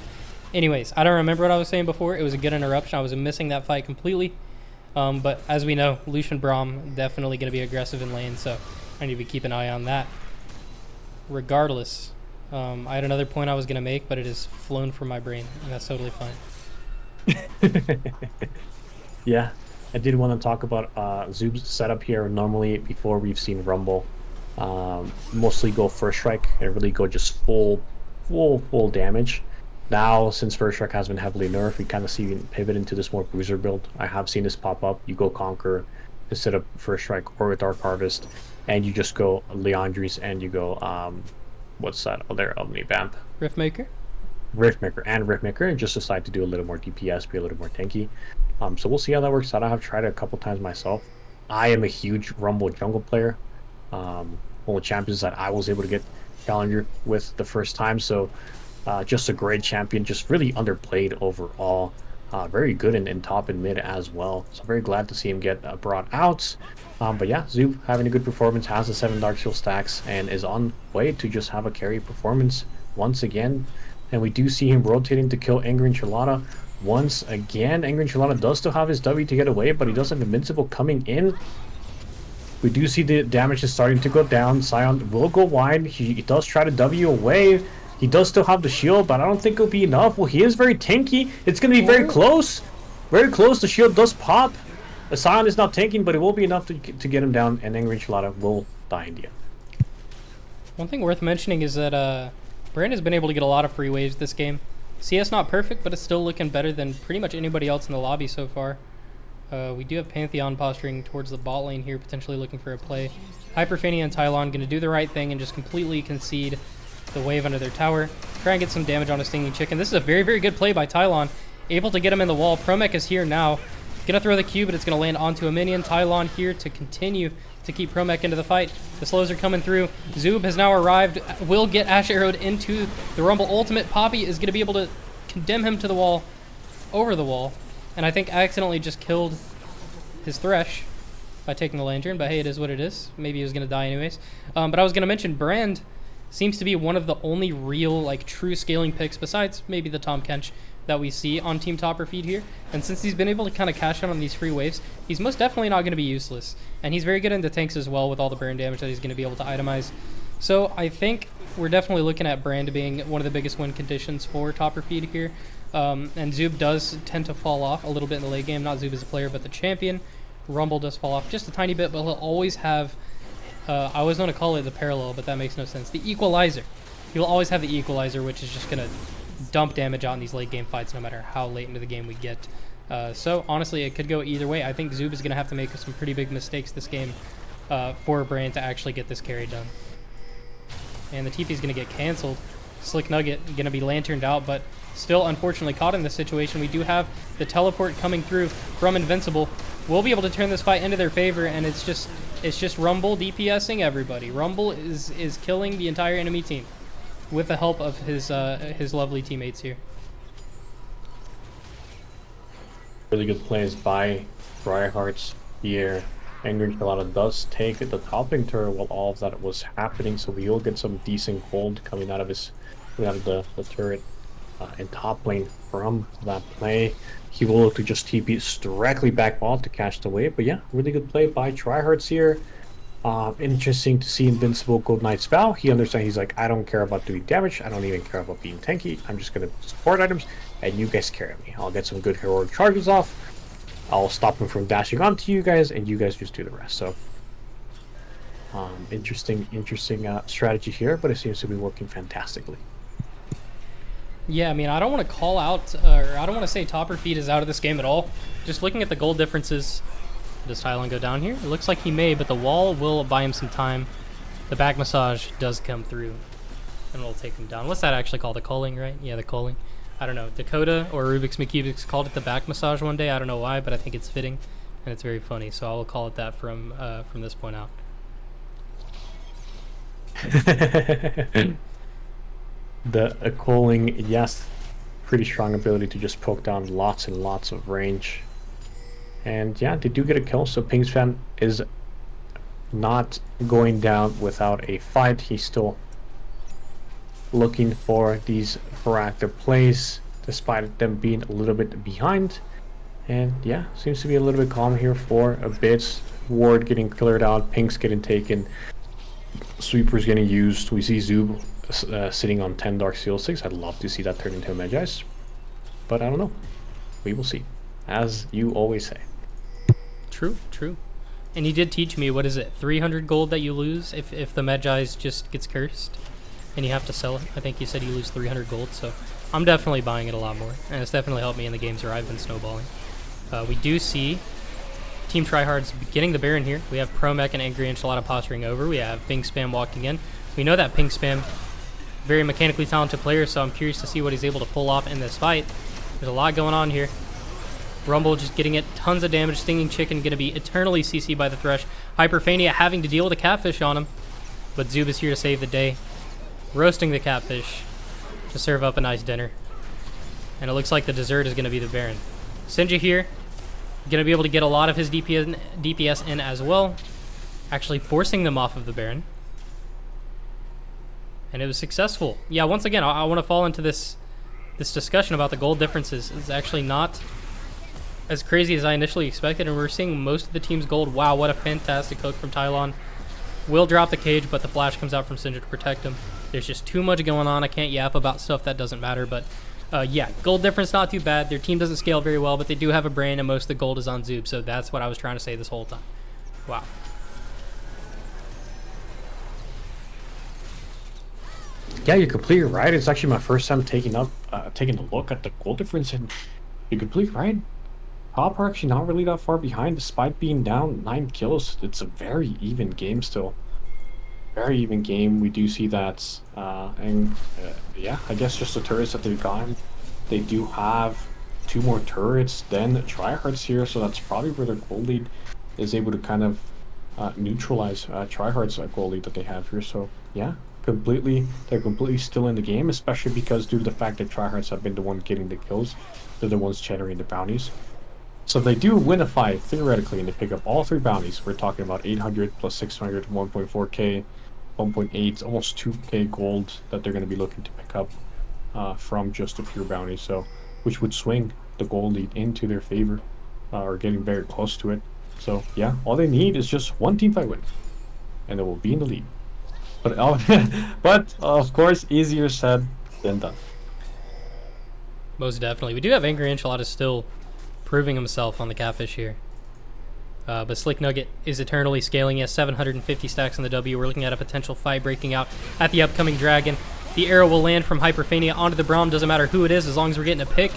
Anyways, I don't remember what I was saying before. It was a good interruption. I was missing that fight completely. But as we know, Lucian Braum definitely going to be aggressive in lane, so I need to keep an eye on that. Regardless, I had another point I was going to make, but it has flown from my brain, and that's totally fine. Yeah, I did want to talk about Zoob's setup here. Normally, before we've seen Rumble, mostly go first strike and really go just full damage. Now, since first strike has been heavily nerfed, we kind of see him pivot into this more bruiser build. I have seen this pop up. You go Conquer instead of first strike or Dark Harvest, and you just go Leandries and you go what's that other Omni-Vamp? Riftmaker? Riftmaker, and just decide to do a little more DPS, be a little more tanky. So we'll see how that works out. I have tried it a couple times myself. I am a huge Rumble jungle player. One of the champions that I was able to get Challenger with the first time, so just a great champion, just really underplayed overall. Very good in top and mid as well. So very glad to see him get brought out. But yeah, Zoob having a good performance, has the 7 Dark Seal stacks, and is on way to just have a carry performance once again. And we do see him rotating to kill Angry Enchilada once again. Angry Enchilada does still have his W to get away, but he does have Invincible coming in. We do see the damage is starting to go down. Sion will go wide. He does try to W away. He does still have the shield, but I don't think it'll be enough. Well, he is very tanky. It's going to be very close. Very close. The shield does pop. Sion is not tanking, but it will be enough to get him down, and Angry Enchilada will die in the end. One thing worth mentioning is that Brand has been able to get a lot of free waves this game. CS not perfect, but it's still looking better than pretty much anybody else in the lobby so far. We do have Pantheon posturing towards the bot lane here, potentially looking for a play. Hyperfania and Tylon going to do the right thing and just completely concede the wave under their tower. Try and get some damage on a Stinging Chicken. This is a very, very good play by Tylon. Able to get him in the wall. Promech is here now. Gonna throw the Q, but it's gonna land onto a minion. Tylon here to continue to keep Promech into the fight. The slows are coming through. Zoob has now arrived. Will get Ash Arrowed into the Rumble ultimate. Poppy is gonna be able to condemn him to the wall, over the wall. And I think accidentally just killed his Thresh by taking the Lantern, but hey, it is what it is. Maybe he was gonna die anyways. But I was gonna mention Brand seems to be one of the only real, like, true scaling picks, besides maybe the Tahm Kench, that we see on Team Topper feed here. And since he's been able to kind of cash in on these free waves, he's most definitely not going to be useless. And he's very good into tanks as well with all the burn damage that he's going to be able to itemize. So I think we're definitely looking at Brand being one of the biggest win conditions for Topper feed here. And Zoob does tend to fall off a little bit in the late game. Not Zoob as a player, but the champion. Rumble does fall off just a tiny bit, but he'll always have... I always want to call it the parallel, but that makes no sense. The equalizer. He'll always have the equalizer, which is just going to dump damage out in these late game fights no matter how late into the game we get. So honestly, it could go either way. I think Zoob is going to have to make some pretty big mistakes this game for Brand to actually get this carry done. And the TP is going to get canceled. Slick Nugget going to be lanterned out, but still unfortunately caught in this situation. We do have the teleport coming through from Invincible. We'll be able to turn this fight into their favor, and it's just Rumble DPSing everybody. Rumble is killing the entire enemy team with the help of his lovely teammates here. Really good plays by Tryhards here. Angry Enchilada does take the topping turret while all of that was happening, so we will get some decent gold coming out of the turret in top lane from that play. He will look to just TP directly back wall to catch the wave, but yeah, really good play by Tryhards here. Interesting to see Invincible Gold Knight's Vow. He understands, he's like, I don't care about doing damage, I don't even care about being tanky, I'm just gonna support items, and you guys carry me. I'll get some good heroic charges off, I'll stop him from dashing onto you guys, and you guys just do the rest. So, interesting strategy here, but it seems to be working fantastically. Yeah, I mean, I don't want to call out, or I don't want to say Topper feed is out of this game at all. Just looking at the gold differences, does Tylon go down here? It looks like he may, but the wall will buy him some time. The back massage does come through, and it'll take him down. What's that actually called? The culling, right? Yeah, the culling. I don't know. Dakota or Rubik's McCubics called it the back massage one day. I don't know why, but I think it's fitting, and it's very funny. So I will call it that from this point out. The culling, yes, pretty strong ability to just poke down lots and lots of range. And yeah, they do get a kill, so Pingsfan is not going down without a fight. He's still looking for these proactive plays despite them being a little bit behind. And yeah, seems to be a little bit calm here for a bit. Ward getting cleared out, pinks getting taken, sweepers getting used. We see Zoob sitting on 10 Dark Steel 6. I'd love to see that turn into a Magi's, but I don't know. We will see, as you always say. True, true. And he did teach me, what is it, 300 gold that you lose if the Magi's just gets cursed and you have to sell it. I think you said you lose 300 gold, so I'm definitely buying it a lot more, and it's definitely helped me in the games where I've been snowballing. We do see Team Tryhards getting the Baron here. We have Promech and Angry Enchilada posturing over. We have Pink Spam walking in. We know that Pink Spam, very mechanically talented player, so I'm curious to see what he's able to pull off in this fight. There's a lot going on here. Rumble just getting it, tons of damage. Stinging Chicken going to be eternally CC'd by the Thresh. Hyperphania having to deal with a Catfish on him, but Zoob is here to save the day, roasting the Catfish to serve up a nice dinner. And it looks like the dessert is going to be the Baron. Sinja here, going to be able to get a lot of his DPS in as well, actually forcing them off of the Baron. And it was successful. Yeah, once again, I want to fall into this discussion about the gold differences. It's actually not as crazy as I initially expected, and we're seeing most of the team's gold. Wow, what a fantastic hook from Tylon. Will drop the cage, but the flash comes out from Sinja to protect him. There's just too much going on. I can't yap about stuff that doesn't matter, but yeah, gold difference not too bad. Their team doesn't scale very well, but they do have a brain, and most of the gold is on Zoob, so that's what I was trying to say this whole time. Wow. Yeah, you're completely right. It's actually my first time taking a look at the goal difference, and you're completely right. Top are actually not really that far behind, despite being down 9 kills. It's a very even game still. Very even game. We do see that, yeah, I guess just the turrets that they've gotten. They do have 2 more turrets than Tryhards here, so that's probably where their gold lead is able to kind of neutralize Tryhard's gold lead that they have here. So yeah, they're completely still in the game, especially because due to the fact that Tryhards have been the one getting the kills, they're the ones generating the bounties. So if they do win a fight, theoretically, and they pick up all 3 bounties, we're talking about 800 plus 600, 1.4k, 1.8, almost 2k gold that they're going to be looking to pick up from just a pure bounty. So, which would swing the gold lead into their favor, or getting very close to it. So yeah, all they need is just 1 teamfight win, and they will be in the lead. But of course, easier said than done. Most definitely. We do have Angry Enchilada still proving himself on the Catfish here. But Slick Nugget is eternally scaling. He has 750 stacks on the W. We're looking at a potential fight breaking out at the upcoming Dragon. The arrow will land from Hyperphania onto the Braum. Doesn't matter who it is as long as we're getting a pick.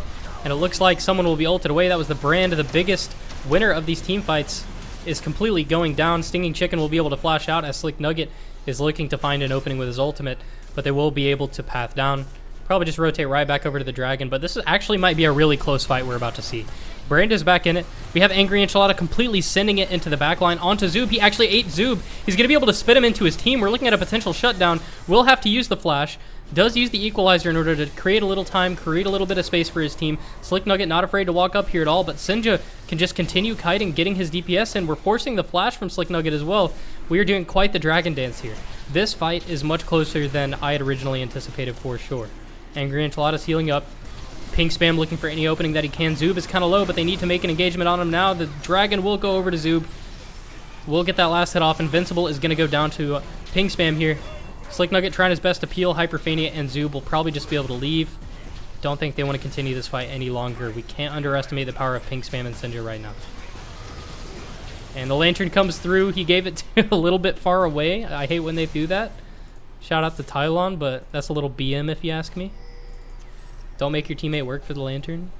And it looks like someone will be ulted away. That was the Brand. The biggest winner of these team fights is completely going down. Stinging Chicken will be able to flash out as Slick Nugget is looking to find an opening with his ultimate. But they will be able to path down. Probably just rotate right back over to the Dragon. But this actually might be a really close fight we're about to see. Brand is back in it. We have Angry Enchilada completely sending it into the backline onto Zoob. He actually ate Zoob. He's going to be able to spit him into his team. We're looking at a potential shutdown. Will have to use the flash. Does use the equalizer in order to create a little time, create a little bit of space for his team. Slick Nugget not afraid to walk up here at all, but Sinja can just continue kiting, getting his DPS in. We're forcing the flash from Slick Nugget as well. We are doing quite the dragon dance here. This fight is much closer than I had originally anticipated for sure. Angry Enchilada's healing up. Pink Spam looking for any opening that he can. Zoob is kind of low, but they need to make an engagement on him now. The Dragon will go over to Zoob. We'll get that last hit off. Invincible is going to go down to Pink Spam here. Slick Nugget trying his best to peel. Hyperphania and Zoob will probably just be able to leave. Don't think they want to continue this fight any longer. We can't underestimate the power of Pink Spam and Sinja right now. And the Lantern comes through. He gave it to a little bit far away. I hate when they do that. Shout out to Tylon, but that's a little BM if you ask me. Don't make your teammate work for the Lantern.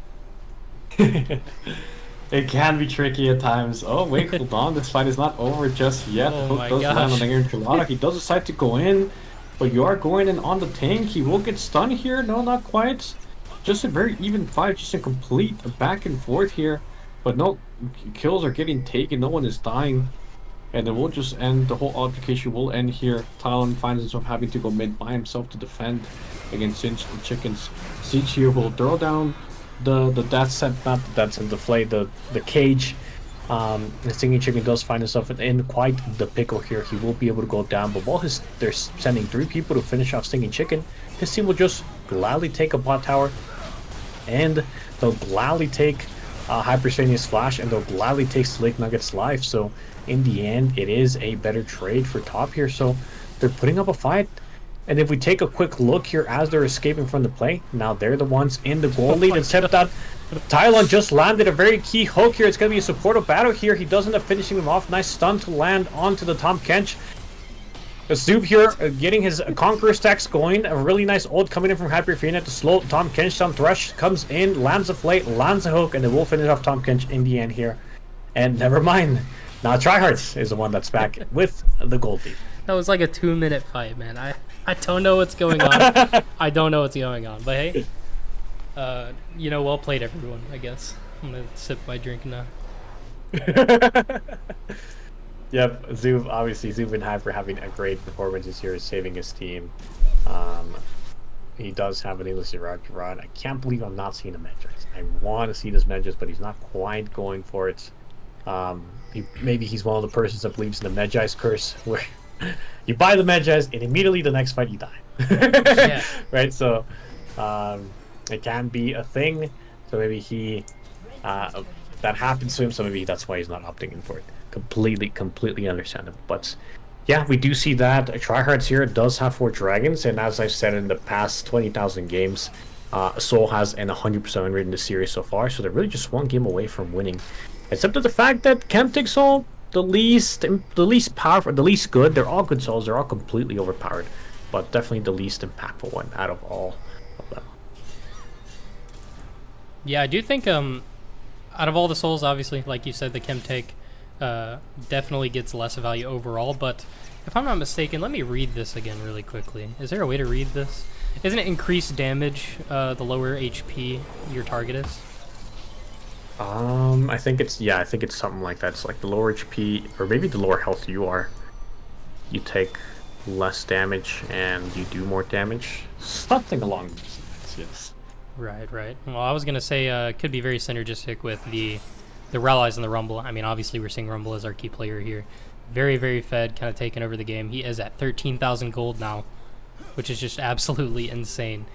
It can be tricky at times. Oh, wait, hold on. This fight is not over just yet. Oh Hook my does land on gosh. Angry Enchilada. He does decide to go in, but you are going in on the tank. He will get stunned here. No, not quite. Just a very even fight. Just a complete back and forth here. But no, kills are getting taken. No one is dying. And then we'll just end, the whole altercation will end here. Talon finds himself having to go mid by himself to defend against Singe and Chickens. Siege here will throw down the death set, not the death set, the cage. The Stinging Chicken does find himself in quite the pickle here. He will be able to go down, but while they're sending 3 people to finish off Stinging Chicken, his team will just gladly take a bot tower, and they'll gladly take Hypersonia's Flash, and they'll gladly take Slick Nugget's life. So in the end, it is a better trade for top here. So they're putting up a fight. And if we take a quick look here as they're escaping from the play, now they're the ones in the goal lead, except that Tylon just landed a very key hook here. It's going to be a supportive battle here. He does end up finishing him off. Nice stun to land onto the Tom Kench. Zub here getting his Conqueror stacks going. A really nice ult coming in from Hyperfina to slow Tom Kench down. Thresh comes in, lands a flay, lands a hook, and they will finish off Tom Kench in the end here. And never mind, now Tryhards is the one that's back with the gold lead. That was like a 2-minute fight, man. I don't know what's going on. I don't know what's going on. But hey, well played, everyone, I guess. I'm going to sip my drink now. Yep, Zub and Hyper having a great performance this year, saving his team. He does have an Endless Rod. I can't believe I'm not seeing a Magis. I want to see this Magis, but he's not quite going for it. Maybe he's one of the persons that believes in the Magis curse, where you buy the Magis and immediately the next fight you die. Yeah. Right, so it can be a thing. So maybe that happens to him, so maybe that's why he's not opting in for it. Completely understandable. But yeah, we do see that Tryhards here does have 4 dragons, and as I've said in the past 20,000 games, Soul has an 100% win rate in the series so far, so they're really just one game away from winning. Except for the fact that Chemtech Soul, the least powerful, the least good. They're all good souls. They're all completely overpowered, but definitely the least impactful one out of all of them. Yeah, I do think out of all the souls, obviously, like you said, the Chemtech definitely gets less value overall. But if I'm not mistaken, let me read this again really quickly. Is there a way to read this? Isn't it increased damage the lower HP your target is? I think it's something like that. It's like the lower HP, or maybe the lower health you are, you take less damage and you do more damage. Something along those lines, yes. Right. Well, I was gonna say it could be very synergistic with the Rallies and the Rumble. I mean, obviously we're seeing Rumble as our key player here. Very fed, kind of taking over the game. He is at 13,000 gold now, which is just absolutely insane.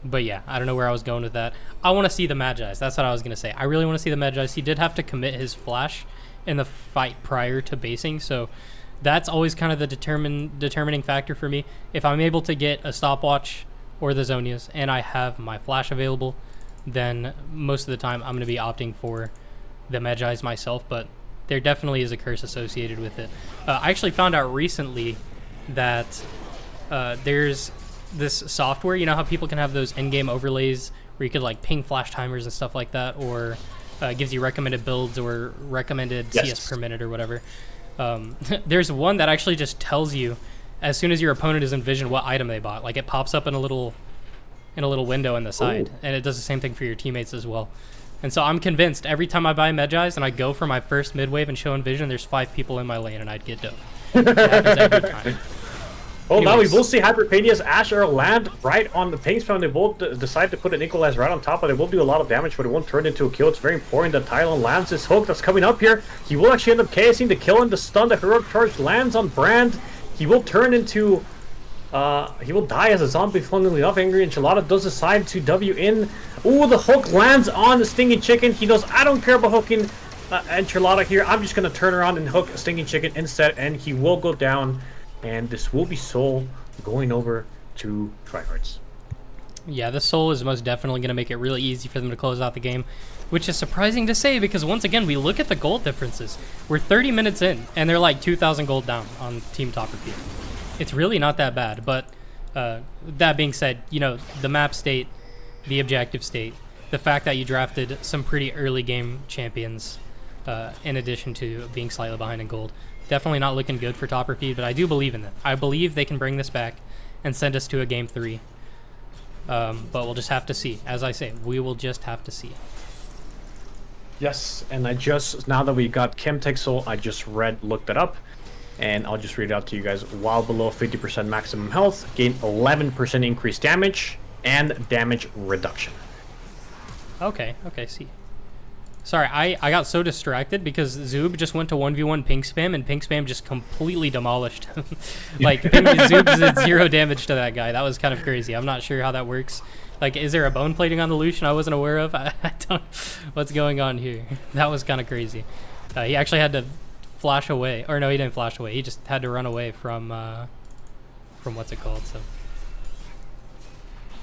But yeah, I don't know where I was going with that. I want to see the Magis. That's what I was going to say. I really want to see the Magis. He did have to commit his flash in the fight prior to basing, so that's always kind of the determining factor for me. If I'm able to get a stopwatch or the Zonias and I have my flash available, then most of the time I'm going to be opting for the Magis myself, but there definitely is a curse associated with it. I actually found out recently that there's this software, you know how people can have those in-game overlays where you could like ping flash timers and stuff like that, or gives you recommended builds or recommended CS per minute or whatever. There's one that actually just tells you as soon as your opponent is in vision what item they bought. Like it pops up in a little window on the side. Ooh. And it does the same thing for your teammates as well. And so I'm convinced every time I buy Magis and I go for my first mid-wave and show in vision, there's 5 people in my lane and I'd get dope. It happens every time. Well, now we will see Hyperpania's Ash Arrow land right on the ping spam. They will decide to put an Equalize right on top, but it will do a lot of damage, but it won't turn into a kill. It's very important that Tylon lands this hook that's coming up here. He will actually end up KSing the kill, and the stun, the heroic charge lands on Brand. He will turn into... he will die as a zombie, funnily enough. Angry Enchilada does decide to W in. Ooh, the hook lands on the Stinging Chicken. He knows, I don't care about hooking Enchilada here. I'm just going to turn around and hook Stinging Chicken instead, and he will go down. And this will be Soul going over to Tryhards. Yeah, this Soul is most definitely going to make it really easy for them to close out the game, which is surprising to say because once again, we look at the gold differences. We're 30 minutes in, and they're like 2,000 gold down on Team Top Repeat. It's really not that bad, but that being said, you know, the map state, the objective state, the fact that you drafted some pretty early game champions in addition to being slightly behind in gold, definitely not looking good for Top Repeat, but I do believe in them. I believe they can bring this back and send us to a game 3. But we'll just have to see. As I say, we will just have to see. Yes, and now that we got Chemtech Soul, I just looked it up, and I'll just read it out to you guys. While below 50% maximum health, gain 11% increased damage and damage reduction. Okay, see. Sorry, I got so distracted because Zub just went to 1v1 Pink Spam, and Pink Spam just completely demolished him. Like, Zub did 0 damage to that guy. That was kind of crazy. I'm not sure how that works Like, is there a bone plating on the Lucian I wasn't aware of? I don't. What's going on here? That was kind of crazy. He actually had to flash away, or no, he didn't flash away. He just had to run away from what's it called? So.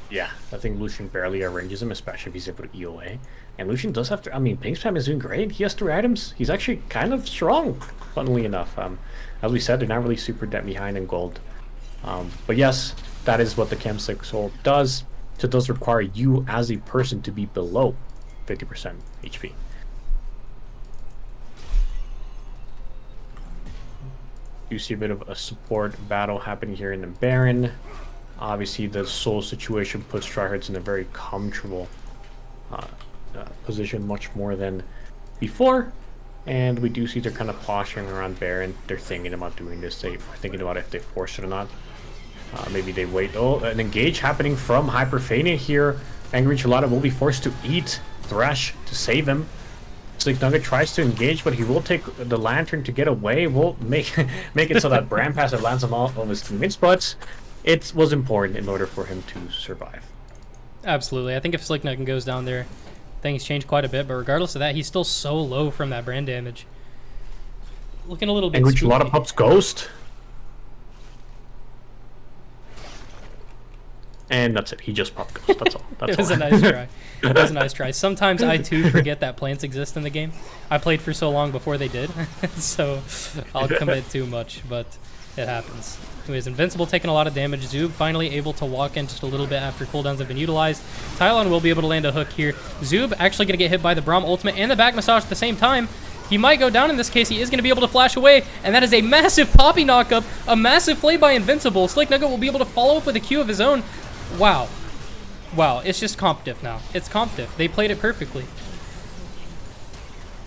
Yeah, I think Lucian barely arranges him, especially if he's able to EOA. And Lucian does have to. I mean, ping spam is doing great. He has 3 items. He's actually kind of strong, funnily enough. As we said, they're not really super dead behind in gold. But yes, that is what the Chem 6 ult does. So it does require you as a person to be below 50% HP. You see a bit of a support battle happening here in the Baron. Obviously, the soul situation puts tryhards in a very comfortable position, much more than before. And we do see they're kind of posturing around Baron. They're thinking about doing this. They're thinking about if they force it or not. Maybe they wait. Oh, an engage happening from Hyperphania here. Angry Enchilada will be forced to eat Thresh to save him. Slick Nugget tries to engage, but he will take the Lantern to get away. Will make it so that Brand Passer lands on all of his teammates, but it was important in order for him to survive. Absolutely. I think if Slick Nugget goes down there, things change quite a bit, but regardless of that, he's still so low from that brand damage. Looking a little bit Angry Enchilada pops Ghost. And that's it. He just popped Ghost. That's all. That's It was all. a nice try. It was a nice try. Sometimes I too forget that plants exist in the game. I played for so long before they did, so I'll commit too much, but it happens. Anyways, Invincible taking a lot of damage. Zoob finally able to walk in just a little bit after cooldowns have been utilized. Tylon will be able to land a hook here. Zoob actually going to get hit by the Braum ultimate and the back massage at the same time. He might go down in this case. He is going to be able to flash away, and that is a massive Poppy knockup, a massive play by Invincible. Slick Nugget will be able to follow up with a Q of his own. Wow. Wow, it's just competitive now. It's competitive. They played it perfectly.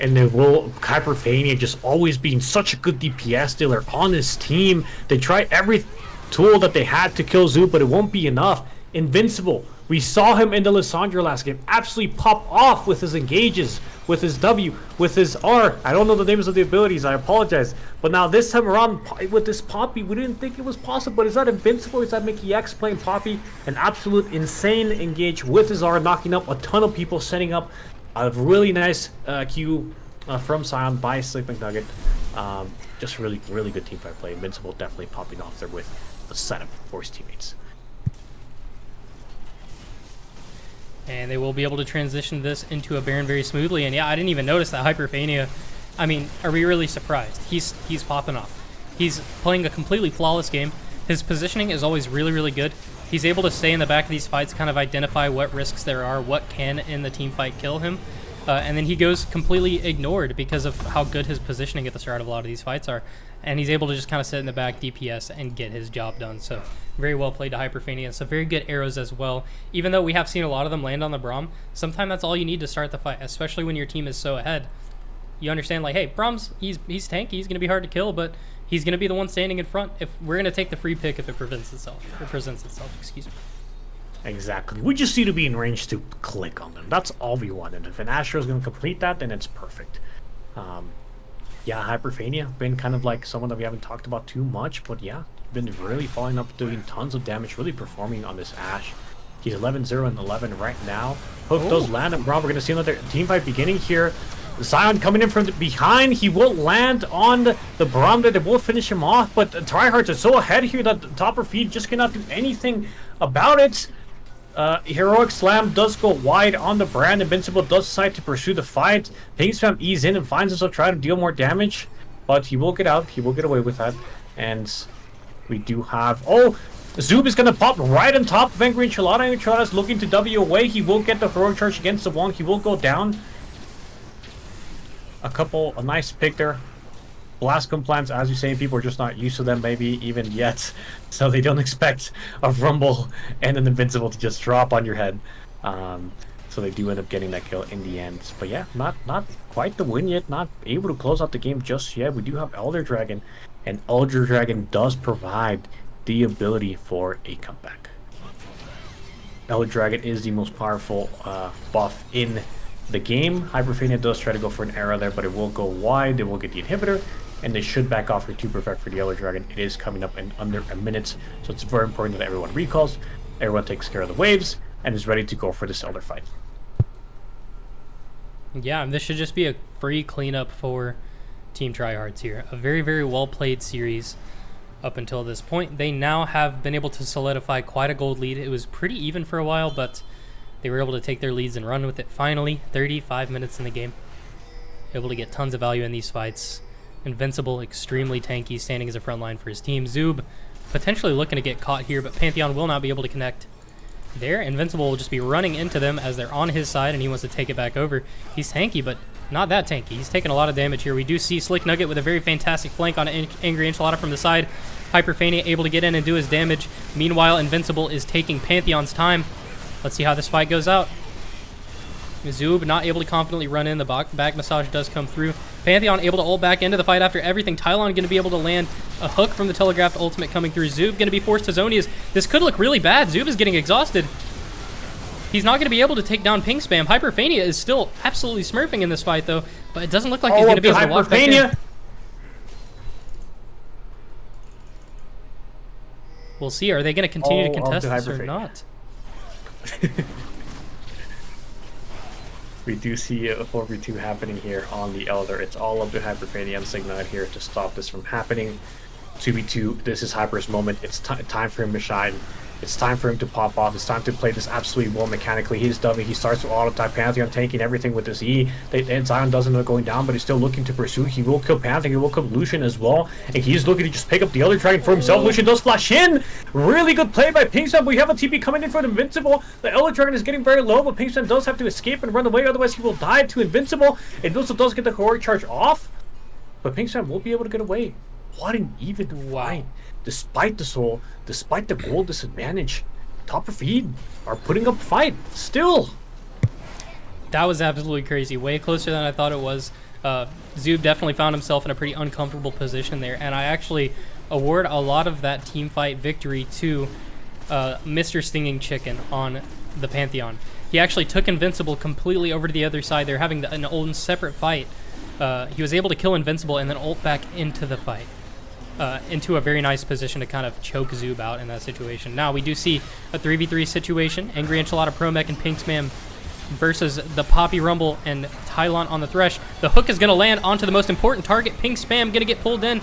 And they will Hyperphania just always being such a good DPS dealer on his team. They try every tool that they had to kill Zoo, but it won't be enough. Invincible. We saw him in the Lissandra last game absolutely pop off with his engages, with his W, with his R. I don't know the names of the abilities, I apologize. But now this time around with this Poppy, we didn't think it was possible. But is that Invincible? Is that Mickey X playing Poppy? An absolute insane engage with his R, knocking up a ton of people, setting up a really nice Q from Sion by Slick McNugget. Just really, really good teamfight play. Invincible definitely popping off there with the setup for his teammates. And they will be able to transition this into a Baron very smoothly. And yeah, I didn't even notice that Hyperphania. I mean, are we really surprised? He's popping off. He's playing a completely flawless game. His positioning is always really, really good. He's able to stay in the back of these fights, kind of identify what risks there are, what can in the team fight kill him. And then he goes completely ignored because of how good his positioning at the start of a lot of these fights are. And he's able to just kind of sit in the back, DPS, and get his job done. So very well played to Hyperphania. Some very good arrows as well. Even though we have seen a lot of them land on the Braum, sometimes that's all you need to start the fight, especially when your team is so ahead. You understand, like, hey, Braum's, he's tanky, he's going to be hard to kill, but he's going to be the one standing in front. If we're going to take the free pick if it presents itself, excuse me. Exactly. We just need to be in range to click on them. That's all we want. And if an Astro is going to complete that, then it's perfect. Yeah, Hyperphania, been kind of like someone that we haven't talked about too much, but yeah, been really following up, doing tons of damage, really performing on this Ashe. He's 11-0 and 11 right now. Hook does land, and Braum, we're going to see another team fight beginning here. Zion coming in from behind. He will land on the Braum that will finish him off, but the tryhards are so ahead here that the Topper Feed just cannot do anything about it. Heroic Slam does go wide on the Brand. Invincible does decide to pursue the fight. Ping Spam ease in and finds himself trying to deal more damage, but he will get out. He will get away with that. And we do have... Oh! Zoob is going to pop right on top of Angry Enchilada. Enchilada is looking to W away. He will get the heroic charge against the Wong. He will go down. A nice pick there. Blast plans, as you say, people are just not used to them maybe even yet, so they don't expect a Rumble and an Invincible to just drop on your head. So they do end up getting that kill in the end. But yeah, not quite the win yet, not able to close out the game just yet. We do have Elder Dragon, and Elder Dragon does provide the ability for a comeback. Elder Dragon is the most powerful buff in the game. Hyperphania does try to go for an arrow there, but it will go wide. They will get the inhibitor, and they should back off for 2 perfect for the Elder Dragon. It is coming up in under a minute, so it's very important that everyone recalls, everyone takes care of the waves, and is ready to go for this Elder fight. Yeah, and this should just be a free cleanup for Team Tryhards here. A very, very well-played series up until this point. They now have been able to solidify quite a gold lead. It was pretty even for a while, but they were able to take their leads and run with it. Finally, 35 minutes in the game. Able to get tons of value in these fights. Invincible, extremely tanky, standing as a front line for his team. Zoob potentially looking to get caught here, but Pantheon will not be able to connect there. Invincible will just be running into them as they're on his side, and he wants to take it back over. He's tanky, but not that tanky. He's taking a lot of damage here. We do see Slick Nugget with a very fantastic flank on Angry Enchilada from the side. Hyperfania able to get in and do his damage. Meanwhile, Invincible is taking Pantheon's time. Let's see how this fight goes out. Zoob not able to confidently run in. The back massage does come through. Pantheon able to ult back into the fight after everything. Tylon going to be able to land a hook from the telegraphed ultimate coming through. Zoob going to be forced to Zonias. This could look really bad. Zoob is getting exhausted. He's not going to be able to take down Ping Spam. Hyperfania is still absolutely smurfing in this fight, though. But it doesn't look like he's going to be able to walk back in. We'll see. Are they going to continue to contest this or not? We do see a 4v2 happening here on the Elder. It's all up to Hyperfania and Signite here to stop this from happening. 2v2, this is Hyper's moment. It's time for him to shine. It's time for him to pop off. It's time to play this absolutely well mechanically. He's dummy. He starts with auto-type Pantheon, tanking everything with his E. And Zion doesn't know going down, but he's still looking to pursue. He will kill Pantheon. He will kill Lucian as well. And he's looking to just pick up the Elder Dragon for himself. Lucian does flash in. Really good play by Pingsam. We have a TP coming in for the Invincible. The Elder Dragon is getting very low, but Pingsam does have to escape and run away. Otherwise, he will die to Invincible. It also does get the heroic charge off. But Pingsam will be able to get away. What an even fight. Despite the soul, despite the gold disadvantage, Topper Feed are putting up a fight still. That was absolutely crazy. Way closer than I thought it was. Zoob definitely found himself in a pretty uncomfortable position there, and I actually award a lot of that team fight victory to Mr. Stinging Chicken on the Pantheon. He actually took Invincible completely over to the other side. They're having an own separate fight. He was able to kill Invincible and then ult back into the fight. Into a very nice position to kind of choke Zoob out in that situation. Now we do see a 3v3 situation. Angry Enchilada, Promech, and Pinksman versus the Poppy Rumble and Tylon on the Thresh. The hook is going to land onto the most important target. Pink Spam going to get pulled in.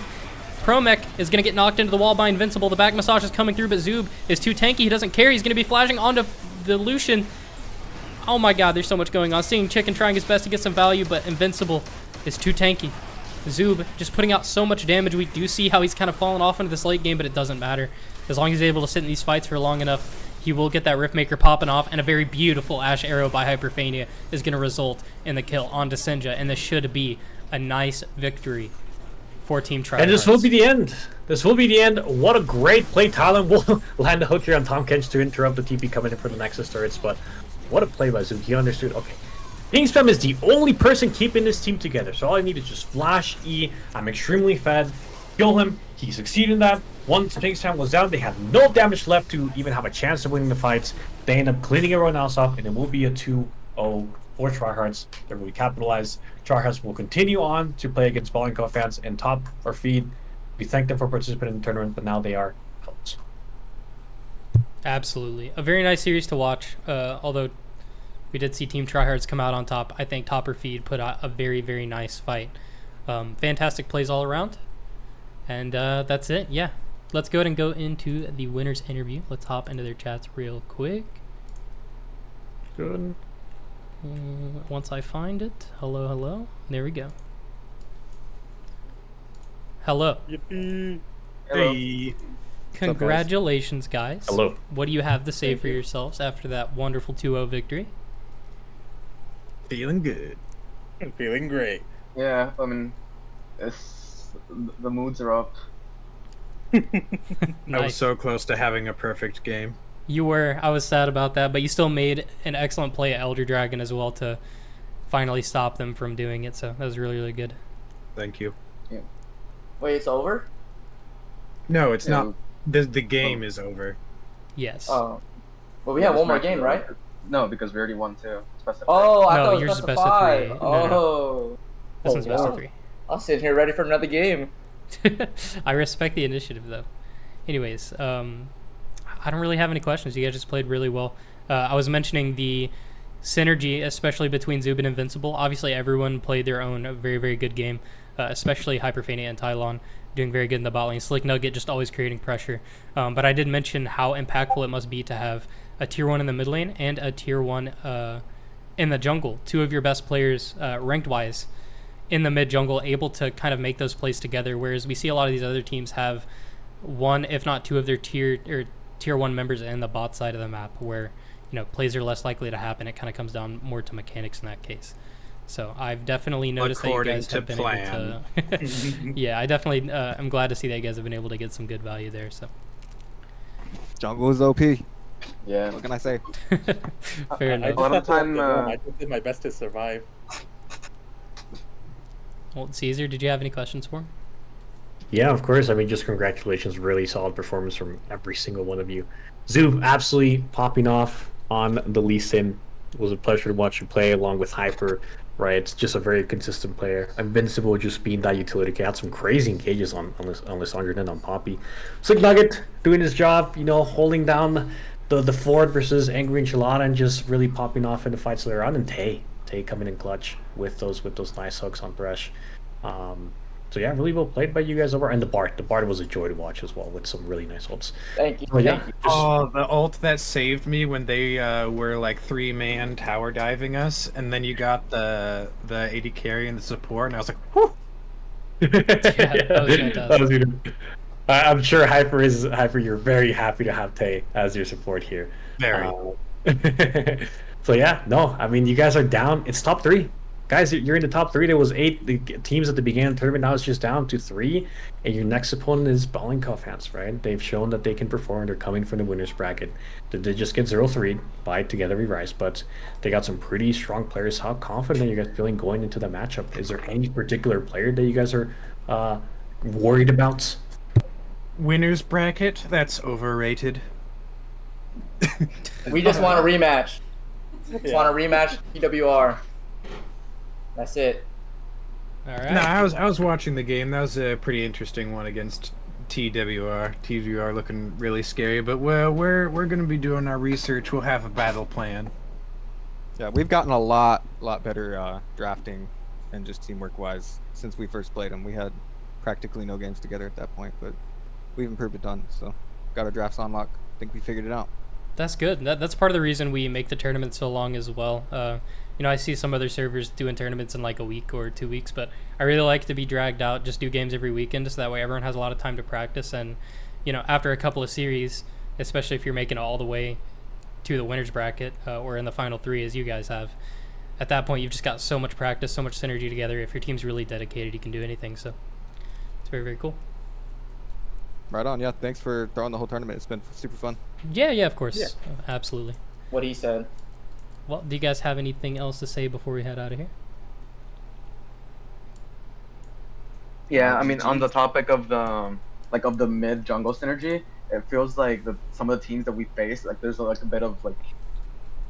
Promech is going to get knocked into the wall by Invincible. The back massage is coming through, but Zoob is too tanky. He doesn't care. He's going to be flashing onto the Lucian. Oh my god, there's so much going on. Seeing Chicken trying his best to get some value, but Invincible is too tanky. Zoob just putting out so much damage. We do see how he's kind of fallen off into this late game, but it doesn't matter. As long as he's able to sit in these fights for long enough, he will get that Riftmaker popping off, and a very beautiful Ash Arrow by Hyperfania is going to result in the kill onto Sinja, and this should be a nice victory for Team Tryhards. And this will be the end. This will be the end. What a great play. Talon will land a hook here on Tom Kench to interrupt the TP coming in for the Nexus turrets, but what a play by Zoob. He understood, okay, Pingspam is the only person keeping this team together, so all I need is just flash E. I'm extremely fed. Kill him. He succeeded in that. Once Pingspam was down, they had no damage left to even have a chance of winning the fights. They end up cleaning everyone else off, and it will be a 2-0 for Tryhards. They're really capitalized. Tryhards will continue on to play against Bowling Co fans and top or feed. We thank them for participating in the tournament, but now they are out. Absolutely. A very nice series to watch, although we did see Team Tryhards come out on top. I think Topper Feed put out a very, very nice fight. Fantastic plays all around. And that's it. Yeah. Let's go ahead and go into the winner's interview. Let's hop into their chats real quick. Good. Once I find it. Hello, hello. There we go. Hello. Yippee. Hello. Hey. Congratulations, guys. Hello. What do you have to say for yourselves after that wonderful 2-0 victory? Feeling good. I'm feeling great. Yeah, I mean, the moods are up. I was Nice. so close to having a perfect game. You were. I was sad about that, but you still made an excellent play at Elder Dragon as well to finally stop them from doing it, so that was really, really good. Thank you. Wait, it's over? No, it's Yeah. not. The game is over. Yes. Oh. Well, we have one more game, right? No, because we already won two. It's best of Oh, I No, thought it yours was is best best of of five. three. No, no. Oh. This Oh, one's best of wow. 3. I'm sitting here ready for another game. I respect the initiative, though. Anyways, I don't really have any questions. You guys just played really well. I was mentioning the synergy, especially between Zub and Invincible. Obviously, everyone played their own very, very good game, especially Hyperfania and Tylon doing very good in the bot lane. Slick Nugget just always creating pressure. But I did mention how impactful it must be to have a tier 1 in the mid lane and a tier 1 in the jungle. Two of your best players, ranked-wise, in the mid jungle, able to kind of make those plays together, whereas we see a lot of these other teams have one, if not two, of their tier 1 members in the bot side of the map, where plays are less likely to happen. It kind of comes down more to mechanics in that case. So I've definitely noticed that you guys have been able to. Yeah, I definitely. I'm glad to see that you guys have been able to get some good value there. So Jungle is OP. Yeah. What can I say? fair I enough. just A lot of had to let time, it go. I just did my best to survive. Well, Caesar, did you have any questions for him? Yeah, of course. I mean, just congratulations. Really solid performance from every single one of you. Zoo, absolutely popping off on the Lee Sin. It was a pleasure to watch you play along with Hyper. Right, it's just a very consistent player. Invincible just being that utility. Had some crazy engages on Lissandra and on Poppy. Slick Nugget doing his job, holding down the Ford versus Angry Enchilada and just really popping off in the fights later on. And Tay coming in clutch with those nice hooks on Thresh. So yeah, really well played by you guys over. And the Bard was a joy to watch as well with some really nice ults. Thank you. So yeah, Thank you. Oh, the ult that saved me when they were like 3-man tower diving us, and then you got the AD carry and the support, and I was like, whew! that was fantastic. I'm sure Hyper. You're very happy to have Tay as your support here. Very. So yeah, no, I mean you guys are down. It's top 3. Guys, you're in the top 3. There was 8 teams at the beginning of the tournament. Now it's just down to 3, and your next opponent is Balling Cuffhands, right? They've shown that they can perform. They're coming from the winners bracket. They just get 0-3 by Together We Rise, but they got some pretty strong players. How confident are you guys feeling going into the matchup? Is there any particular player that you guys are worried about? Winners bracket? That's overrated. We just want a rematch. Just want a rematch, PWR. That's it. All right. No, I was watching the game. That was a pretty interesting one against TWR. TWR looking really scary, but we're gonna be doing our research. We'll have a battle plan. Yeah, we've gotten a lot better drafting and just teamwork wise since we first played them. We had practically no games together at that point, but we've improved a ton. So got our drafts on lock. Think we figured it out. That's good. That's part of the reason we make the tournament so long as well. I see some other servers doing tournaments in like a week or 2 weeks, but I really like to be dragged out, just do games every weekend, so that way everyone has a lot of time to practice. And, after a couple of series, especially if you're making it all the way to the winners bracket or in the final 3 as you guys have, at that point you've just got so much practice, so much synergy together. If your team's really dedicated, you can do anything. So it's very, very cool. Right on. Yeah, thanks for throwing the whole tournament. It's been super fun. Yeah, of course. Absolutely. What he said. Well, do you guys have anything else to say before we head out of here? Yeah, I mean, on the topic of the mid jungle synergy, it feels like some of the teams that we face, like there's like a bit of like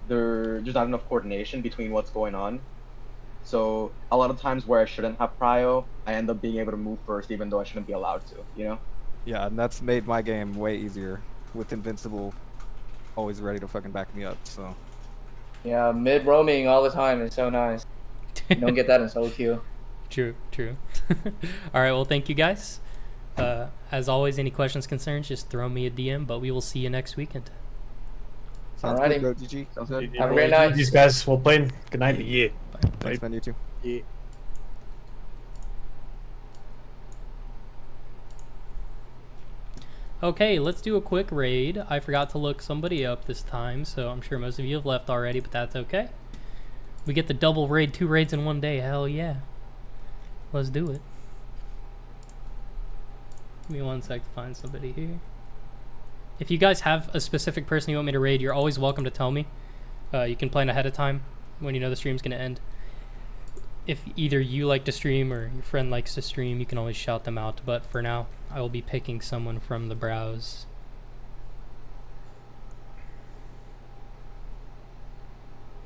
there's not enough coordination between what's going on. So a lot of times where I shouldn't have prio, I end up being able to move first, even though I shouldn't be allowed to. Yeah, and that's made my game way easier with Invincible always ready to fucking back me up. So yeah, mid roaming all the time is so nice. You don't get that in solo queue. True. All right, well, thank you guys. As always, any questions, concerns, just throw me a DM, but we will see you next weekend. sounds Alrighty. good, bro. GG. Sounds good. Have a great night. These guys, well played. Good night. Yeah. Thanks, man. You too. Yeah. Okay, let's do a quick raid. I forgot to look somebody up this time, so I'm sure most of you have left already, but that's okay. We get the double raid, 2 raids in one day. Hell yeah. Let's do it. Give me 1 sec to find somebody here. If you guys have a specific person you want me to raid, you're always welcome to tell me. You can plan ahead of time when you know the stream's going to end. If either you like to stream or your friend likes to stream, you can always shout them out. But for now, I will be picking someone from the browse.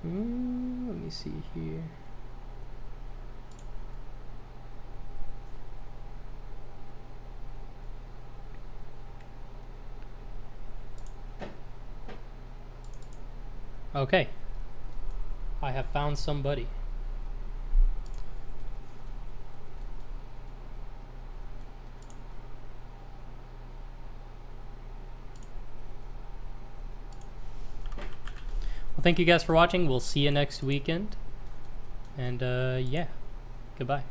Let me see here. Okay. I have found somebody. Well, thank you guys for watching. We'll see you next weekend. And yeah, goodbye.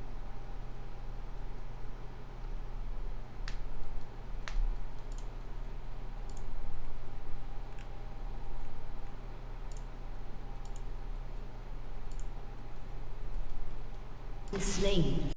Slain.